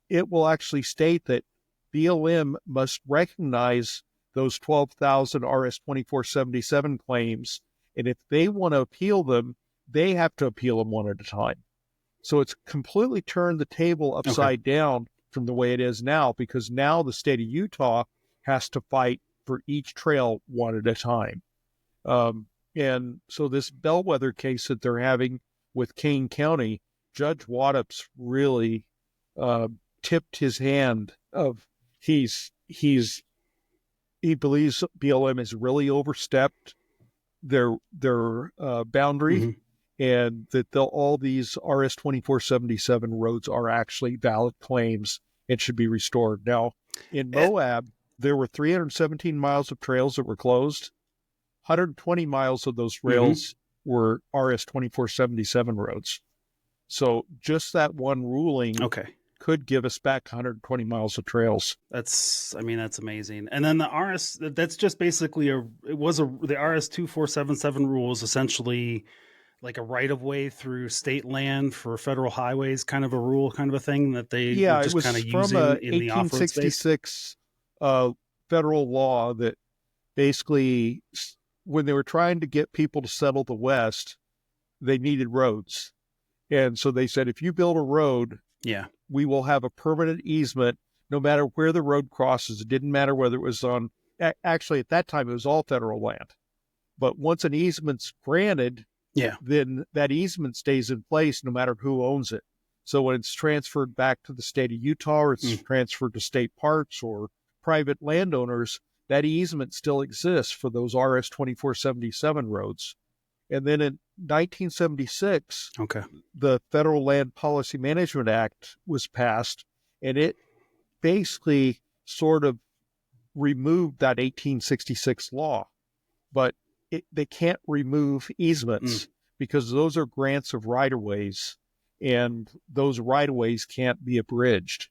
it will actually state that BLM must recognize those 12,000 RS 2477 claims, and if they want to appeal them, they have to appeal them one at a time. So it's completely turned the table upside down from the way it is now, because now the state of Utah has to fight for each trail one at a time. And so this bellwether case that they're having with Kane County, Judge Wattops really tipped his hand of he believes BLM has really overstepped their boundary, and that all these RS 2477 roads are actually valid claims and should be restored. Now, in Moab, there were 317 miles of trails that were closed. 120 miles of those rails were RS 2477 roads. So just that one ruling could give us back 120 miles of trails. That's amazing. And then the RS, that's just basically the RS 2477 rule is essentially like a right of way through state land for federal highways, kind of a rule, kind of a thing that they just kind of using in the off-road space. 1866 federal law that basically, when they were trying to get people to settle the West, they needed roads. And so they said, if you build a road, we will have a permanent easement no matter where the road crosses. It didn't matter whether it was on, actually at that time, it was all federal land. But once an easement's granted, then that easement stays in place no matter who owns it. So when it's transferred back to the state of Utah, or it's transferred to state parks or private landowners, that easement still exists for those RS 2477 roads. And then in 1976, the Federal Land Policy Management Act was passed, and it basically sort of removed that 1866 law. But they can't remove easements because those are grants of right-of-ways, and those right-of-ways can't be abridged.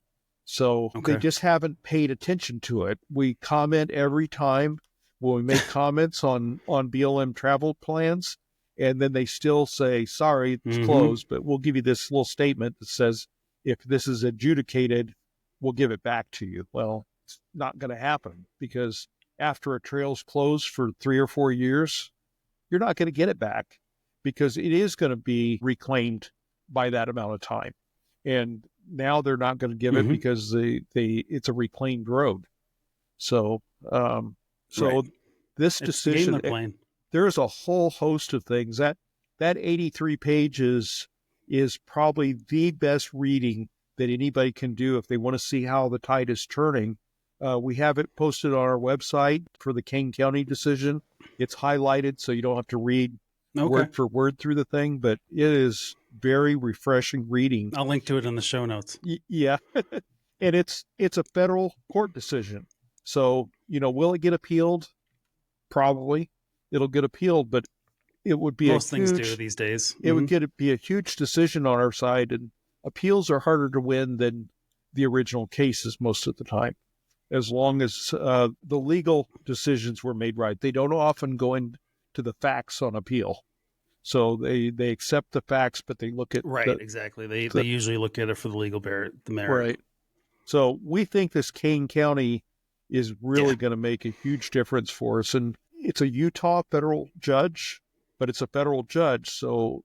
So they Okay. just haven't paid attention to it. We comment every time when we make comments on BLM travel plans, and then they still say, sorry, it's closed, but we'll give you this little statement that says, if this is adjudicated, we'll give it back to you. Well, it's not going to happen, because after a trail's closed for 3 or 4 years, you're not going to get it back, because it is going to be reclaimed by that amount of time. And now they're not going to give it because it's a reclaimed road. So, Right. this It's the game decision, they're playing. there's a whole host of things that 83 pages is probably the best reading that anybody can do if they want to see how the tide is turning. We have it posted on our website for the Kane County decision. It's highlighted, so you don't have to read word for word through the thing, but it is very refreshing reading. I'll link to it in the show notes. Yeah. And it's a federal court decision. So, will it get appealed? Probably. It'll get appealed, but it would be Most things do these days. It would be a huge decision on our side, and appeals are harder to win than the original cases most of the time, as long as the legal decisions were made right. They don't often go into the facts on appeal. So they accept the facts, but they look at exactly. They usually look at it for the legal merit. Right. So we think this Kane County is really going to make a huge difference for us. And it's a Utah federal judge, but it's a federal judge. So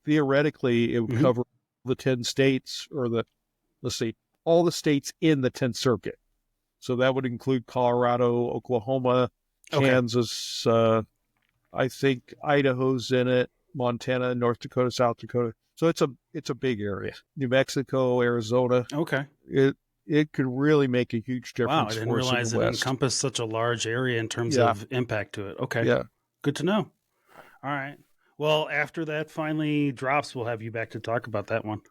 theoretically, it would cover the 10 states, or all the states in the 10th Circuit. So that would include Colorado, Oklahoma, Kansas, I think Idaho's in it, Montana, North Dakota, South Dakota. So it's a big area. New Mexico, Arizona. Okay. It could really make a huge difference. Wow, I didn't realize it encompassed such a large area in terms of impact to it. Okay. Yeah. Good to know. All right. Well, after that finally drops, we'll have you back to talk about that one.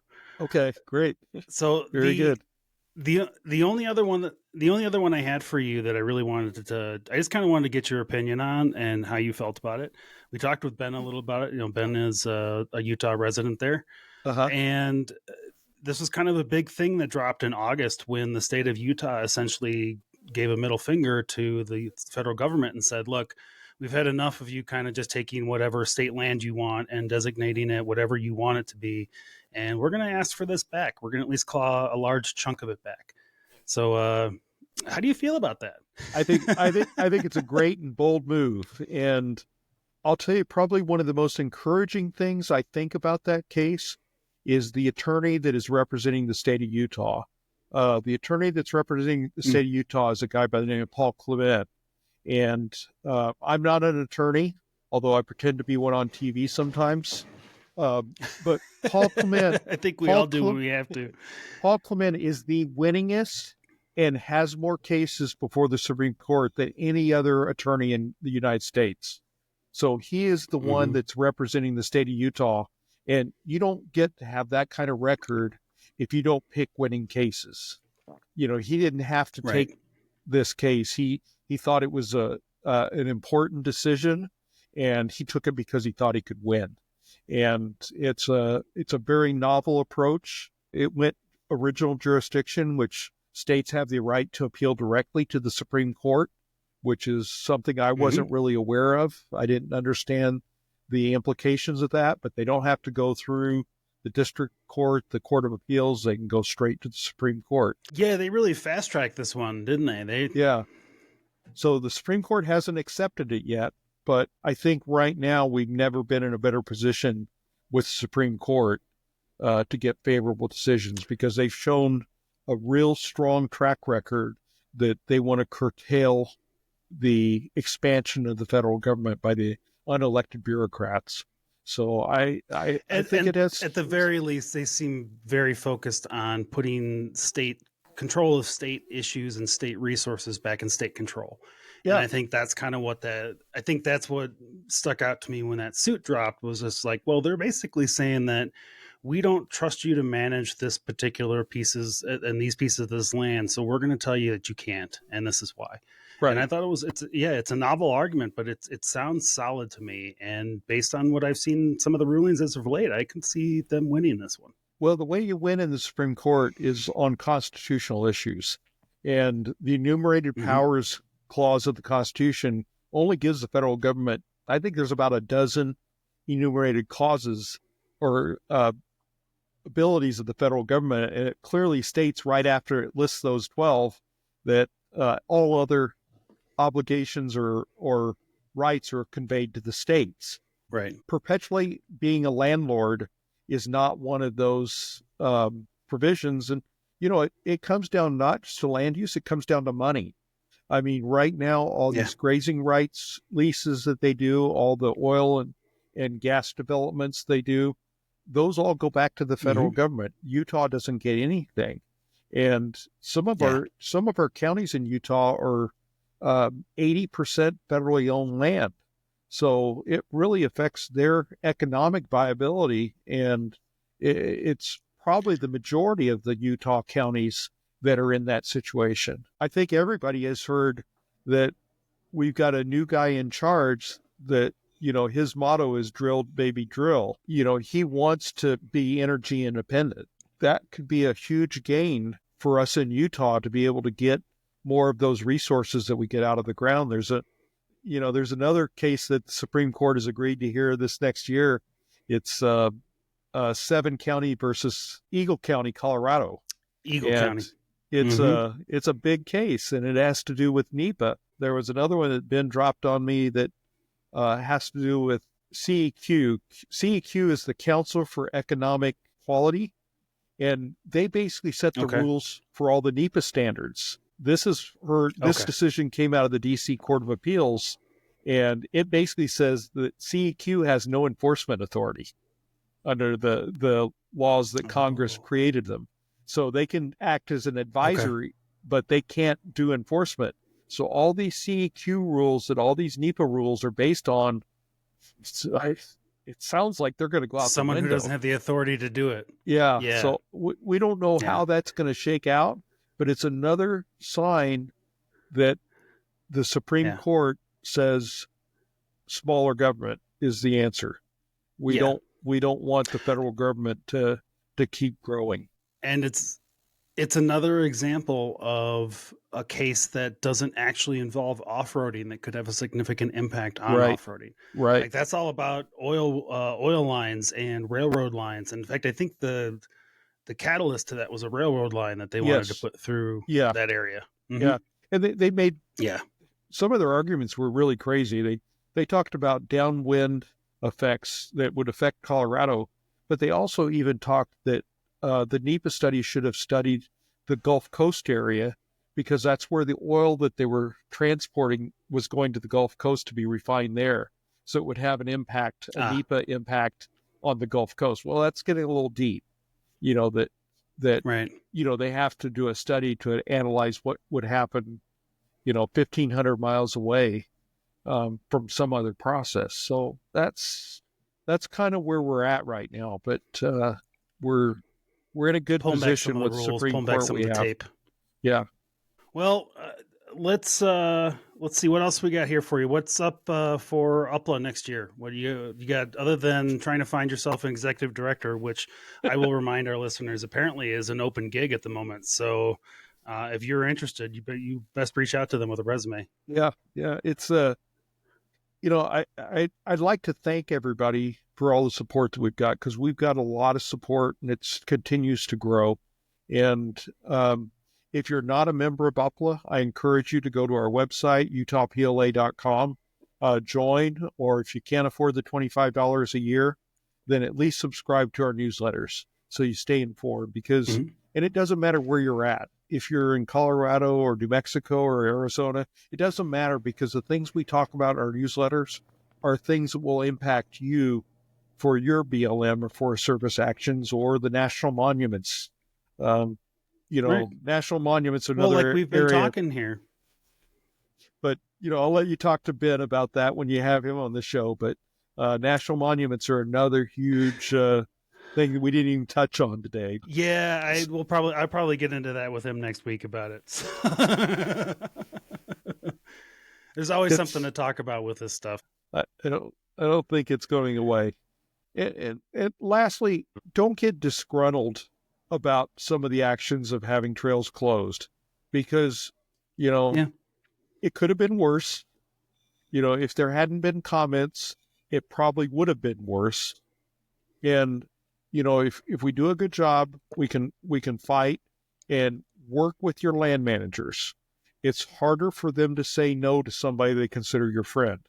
Okay, great. So very good. The only other one I had for you that I really wanted I just kind of wanted to get your opinion on and how you felt about it. We talked with Ben a little about it. Ben is a Utah resident there, and this was kind of a big thing that dropped in August when the state of Utah essentially gave a middle finger to the federal government and said, "Look, we've had enough of you kind of just taking whatever state land you want and designating it whatever you want it to be. And we're going to ask for this back. We're going to at least claw a large chunk of it back." So how do you feel about that? I think it's a great and bold move. And I'll tell you, probably one of the most encouraging things I think about that case is the attorney that is representing the state of Utah. The attorney that's representing the state of Utah is a guy by the name of Paul Clement. And I'm not an attorney, although I pretend to be one on TV sometimes. But Paul Clement, I think we all do when we have to. Paul Clement is the winningest and has more cases before the Supreme Court than any other attorney in the United States. So he is the one that's representing the state of Utah. And you don't get to have that kind of record if you don't pick winning cases. He didn't have to take this case. He thought it was an important decision, and he took it because he thought he could win. And it's a very novel approach. It went original jurisdiction, which states have the right to appeal directly to the Supreme Court, which is something I wasn't really aware of. I didn't understand the implications of that, but they don't have to go through the district court, the Court of Appeals. They can go straight to the Supreme Court. Yeah, they really fast-tracked this one, didn't they? Yeah. So the Supreme Court hasn't accepted it yet, but I think right now we've never been in a better position with the Supreme Court to get favorable decisions, because they've shown a real strong track record that they want to curtail the expansion of the federal government by the unelected bureaucrats. So I think it has. At the very least, they seem very focused on putting state control of state issues and state resources back in state control. Yeah. And I think that's kind of that's what stuck out to me when that suit dropped, was just like, well, they're basically saying that we don't trust you to manage this particular pieces and these pieces of this land. So we're going to tell you that you can't. And this is why. Right. And I thought it's a novel argument, but it sounds solid to me. And based on what I've seen, some of the rulings as of late, I can see them winning this one. Well, the way you win in the Supreme Court is on constitutional issues. And the enumerated powers clause of the Constitution only gives the federal government, I think there's about a dozen enumerated clauses or abilities of the federal government. And it clearly states right after it lists those 12 that all other obligations or rights are conveyed to the states. Right. Perpetually being a landlord is not one of those provisions. And, it comes down not just to land use, it comes down to money. I mean, right now, all these grazing rights leases that they do, all the oil and gas developments they do, those all go back to the federal government. Utah doesn't get anything. And some of our counties in Utah are 80% federally owned land. So it really affects their economic viability. And it's probably the majority of the Utah counties that are in that situation. I think everybody has heard that we've got a new guy in charge that, his motto is drilled, baby, drill. He wants to be energy independent. That could be a huge gain for us in Utah to be able to get more of those resources that we get out of the ground. There's another case that the Supreme Court has agreed to hear this next year. It's 7 County versus Eagle County, Colorado. County. It's a big case, and it has to do with NEPA. There was another one that had been dropped on me that has to do with CEQ. CEQ is the Council for Economic Quality, and they basically set the rules for all the NEPA standards. This decision came out of the D.C. Court of Appeals, and it basically says that CEQ has no enforcement authority under the laws that Congress created them. So they can act as an advisory, but they can't do enforcement. So all these CEQ rules and all these NEPA rules are based on, it sounds like they're going to go out someone the window. Who doesn't have the authority to do it. Yeah. So we don't know how that's going to shake out, but it's another sign that the Supreme Court says smaller government is the answer. We don't want the federal government to keep growing. And it's another example of a case that doesn't actually involve off-roading that could have a significant impact on off-roading. Right. Like that's all about oil lines and railroad lines. In fact, I think the catalyst to that was a railroad line that they wanted to put through that area. Yeah. And they made some of their arguments were really crazy. They talked about downwind effects that would affect Colorado, but they also even talked that the NEPA study should have studied the Gulf Coast area because that's where the oil that they were transporting was going to the Gulf Coast to be refined there. So it would have an impact, a NEPA impact on the Gulf Coast. Well, that's getting a little deep, that they have to do a study to analyze what would happen, 1,500 miles away from some other process. So that's kind of where we're at right now. But we're in a good position with the Supreme Court we have. Tape. Yeah. Well, let's see what else we got here for you. What's up for UPLA next year? What do you got other than trying to find yourself an executive director, which I will remind our listeners apparently is an open gig at the moment. So if you're interested, you best reach out to them with a resume. Yeah. It's I'd like to thank everybody for all the support that we've got, because we've got a lot of support and it continues to grow. And if you're not a member of UPLA, I encourage you to go to our website, utahpla.com, join, or if you can't afford the $25 a year, then at least subscribe to our newsletters so you stay informed. Because, and it doesn't matter where you're at. If you're in Colorado or New Mexico or Arizona, it doesn't matter, because the things we talk about in our newsletters are things that will impact you for your BLM or Forest Service actions or the national monuments. National monuments are another like we've been talking here. But, I'll let you talk to Ben about that when you have him on the show. But national monuments are another huge thing that we didn't even touch on today. Yeah, I'll probably get into that with him next week about it. There's always something to talk about with this stuff. I don't think it's going away. And lastly, don't get disgruntled about some of the actions of having trails closed, because, it could have been worse. If there hadn't been comments, it probably would have been worse. And, if we do a good job, we can fight and work with your land managers. It's harder for them to say no to somebody they consider your friend.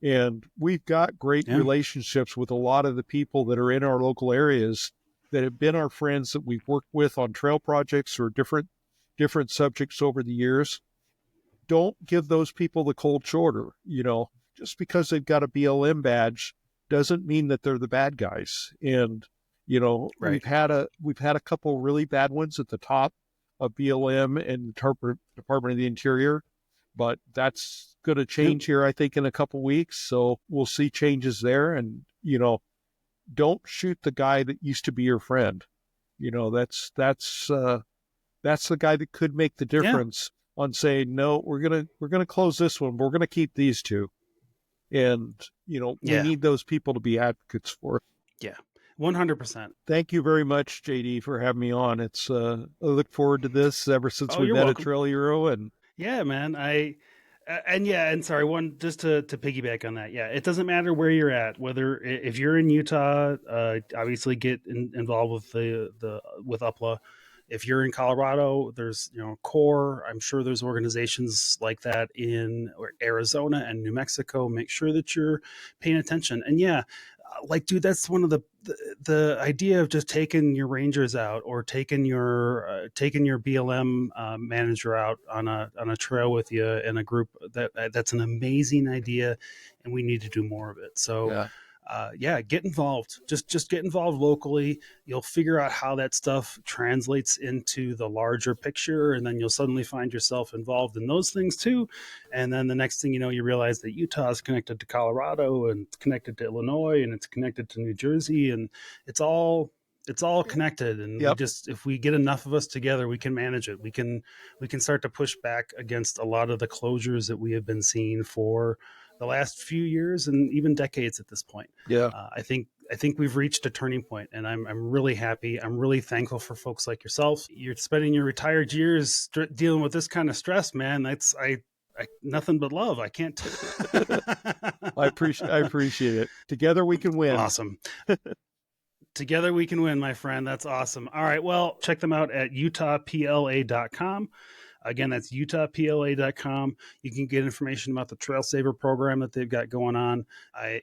And we've got great relationships with a lot of the people that are in our local areas that have been our friends that we've worked with on trail projects or different subjects over the years. Don't give those people the cold shoulder. Just because they've got a BLM badge doesn't mean that they're the bad guys. And, we've had a couple really bad ones at the top of BLM and the Department of the Interior, but that's going to change here, I think, in a couple weeks. So we'll see changes there. And, don't shoot the guy that used to be your friend. That's the guy that could make the difference on saying, no, we're going to close this one. We're going to keep these two. And, we need those people to be advocates for it. Yeah. 100%. Thank you very much, JD, for having me on. It's I look forward to this ever since we met at Trail Euro. And yeah, man, and sorry, just to piggyback on that. Yeah, it doesn't matter where you're at, whether if you're in Utah, obviously get involved with with UPLA. If you're in Colorado, there's CORE. I'm sure there's organizations like that in Arizona and New Mexico. Make sure that you're paying attention. And dude, that's one of the idea of just taking your rangers out or taking your BLM manager out on a trail with you in a group. That's an amazing idea, and we need to do more of it. So. Get involved. Just get involved locally. You'll figure out how that stuff translates into the larger picture, and then you'll suddenly find yourself involved in those things too. And then the next thing you know, you realize that Utah is connected to Colorado, and it's connected to Illinois, and it's connected to New Jersey, and it's all connected. And if we get enough of us together, we can manage it. We can start to push back against a lot of the closures that we have been seeing for the last few years and even decades at this point. I think we've reached a turning point, and I'm really happy. I'm really thankful for folks like yourself. You're spending your retired years dealing with this kind of stress, man. That's nothing but love. I can't. I appreciate it. Together we can win. Awesome. Together we can win, my friend. That's awesome. All right. Well, check them out at utahpla.com. Again, that's utahpla.com. You can get information about the Trail Saver program that they've got going on.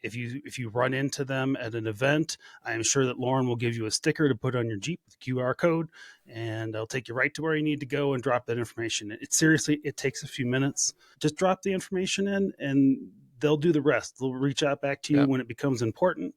If you run into them at an event, I am sure that Loren will give you a sticker to put on your Jeep with a QR code, and they'll take you right to where you need to go and drop that information. It takes a few minutes. Just drop the information in, and they'll do the rest. They'll reach out back to you when it becomes important.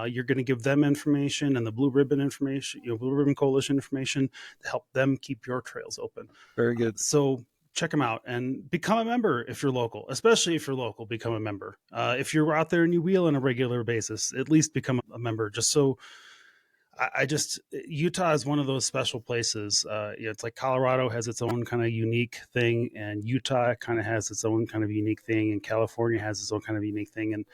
You're going to give them information and the Blue Ribbon information, Blue Ribbon Coalition information to help them keep your trails open. Very good. So check them out and become a member if you're local. Especially if you're local, become a member. If you're out there and you wheel on a regular basis, at least become a member. Just so Utah is one of those special places. It's like Colorado has its own kind of unique thing, and Utah kind of has its own kind of unique thing, and California has its own kind of unique thing, and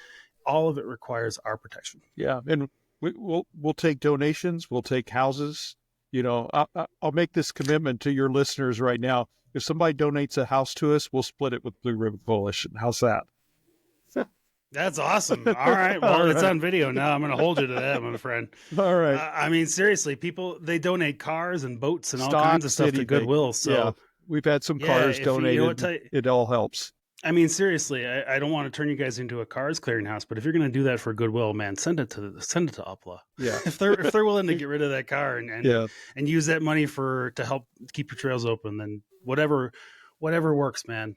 all of it requires our protection. Yeah, and we'll take donations, we'll take houses. I'll make this commitment to your listeners right now. If somebody donates a house to us, we'll split it with Blue Ribbon Coalition. How's that? That's awesome. All right. Well, it's on video now. I'm going to hold you to that, my friend. All right. Seriously, people, they donate cars and boats and all kinds of stuff to Goodwill. So we've had some cars donated. It all helps. Seriously, I don't want to turn you guys into a cars clearinghouse, but if you're going to do that for Goodwill, man, send it to UPLA. Yeah. If they're willing to get rid of that car and use that money to help keep your trails open, then whatever works, man.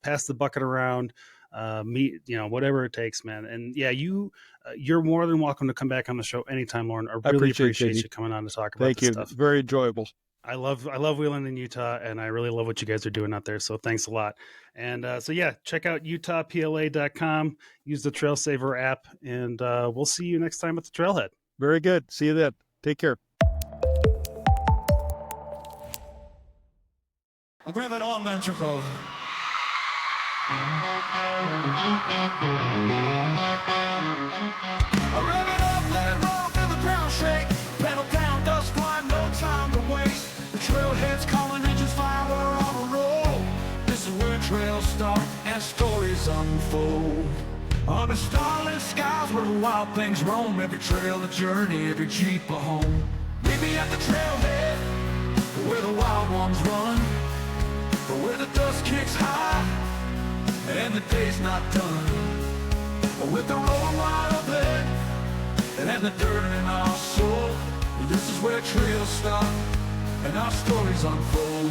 Pass the bucket around. Whatever it takes, man. And you're more than welcome to come back on the show anytime, Loren. I really appreciate you coming on to talk about this stuff. Very enjoyable. I love wheeling in Utah, and I really love what you guys are doing out there. So thanks a lot. And check out utahpla.com. Use the Trail Saver app, and we'll see you next time at the trailhead. Very good. See you then. Take care. I'll grab it on, ventricle. I'm revving up unfold. On the starlit skies where the wild things roam, every trail a journey, every jeep a home. Meet me at the trailhead, where the wild ones run, where the dust kicks high, and the day's not done. With the road wide open, and the dirt in our soul, this is where trails start, and our stories unfold.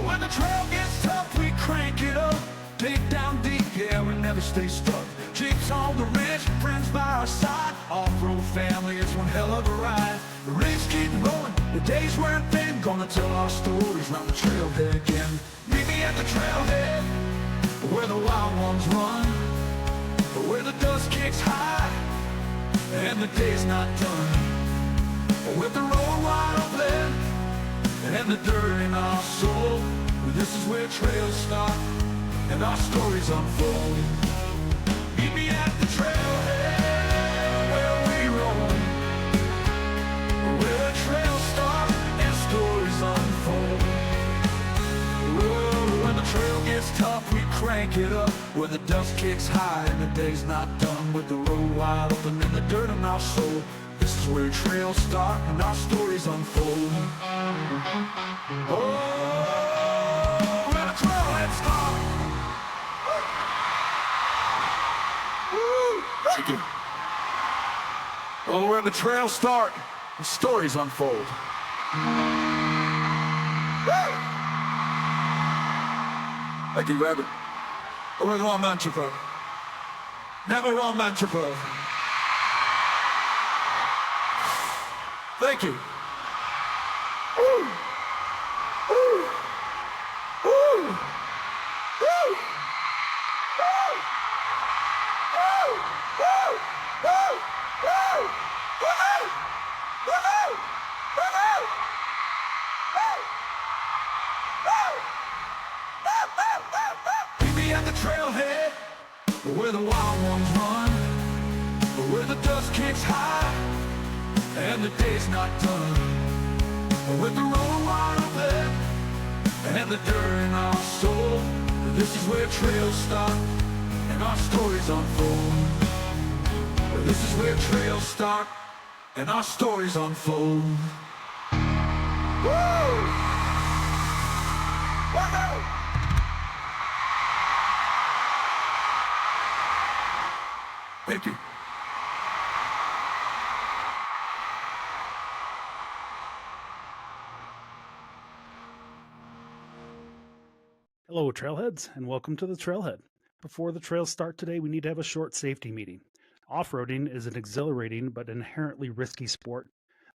When the trail gets tough, we crank it up, dig down deep, yeah, we never stay stuck. Jeeps on the ridge, friends by our side, off-road family, it's one hell of a ride. The rigs keep rolling, the days weren't thin, gonna tell our stories round the trailhead again. Meet me at the trailhead, where the wild ones run, where the dust kicks high, and the day's not done. With the road wide open, and the dirt in our soul, this is where trails start, and our stories unfold. Meet me at the trailhead, where we roam, where the trails start, and stories unfold. Whoa, when the trail gets tough, we crank it up, where the dust kicks high, and the day's not done. With the road wide open, and the dirt in our soul, this is where trails start, and our stories unfold. Oh, where the trailhead start. Woo, thank you. Oh, where the trails start, the stories unfold. Woo. Thank you, Rabbit. We're the wrong mantra, never wrong mantra. Thank you. Woo. Woo. Woo. Woo. Meet me at the trailhead, where the wild ones run, where the dust kicks high, and the day's not done. With the road wide open, and the dirt in our soul, this is where trails start, and our stories unfold. This is where trails start, and our stories unfold. Woo! Woo! Thank you. Hello, trailheads, and welcome to the Trailhead. Before the trails start today, we need to have a short safety meeting. Off-roading is an exhilarating but inherently risky sport.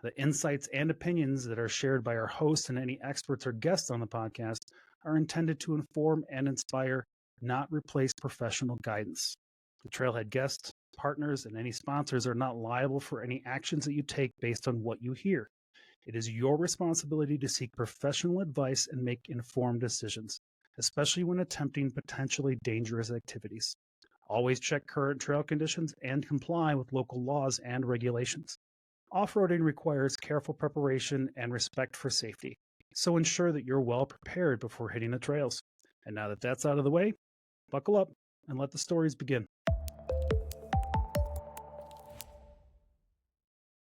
The insights and opinions that are shared by our hosts and any experts or guests on the podcast are intended to inform and inspire, not replace professional guidance. The Trailhead guests, partners, and any sponsors are not liable for any actions that you take based on what you hear. It is your responsibility to seek professional advice and make informed decisions, especially when attempting potentially dangerous activities. Always check current trail conditions and comply with local laws and regulations. Off-roading requires careful preparation and respect for safety, so ensure that you're well prepared before hitting the trails. And now that that's out of the way, buckle up and let the stories begin.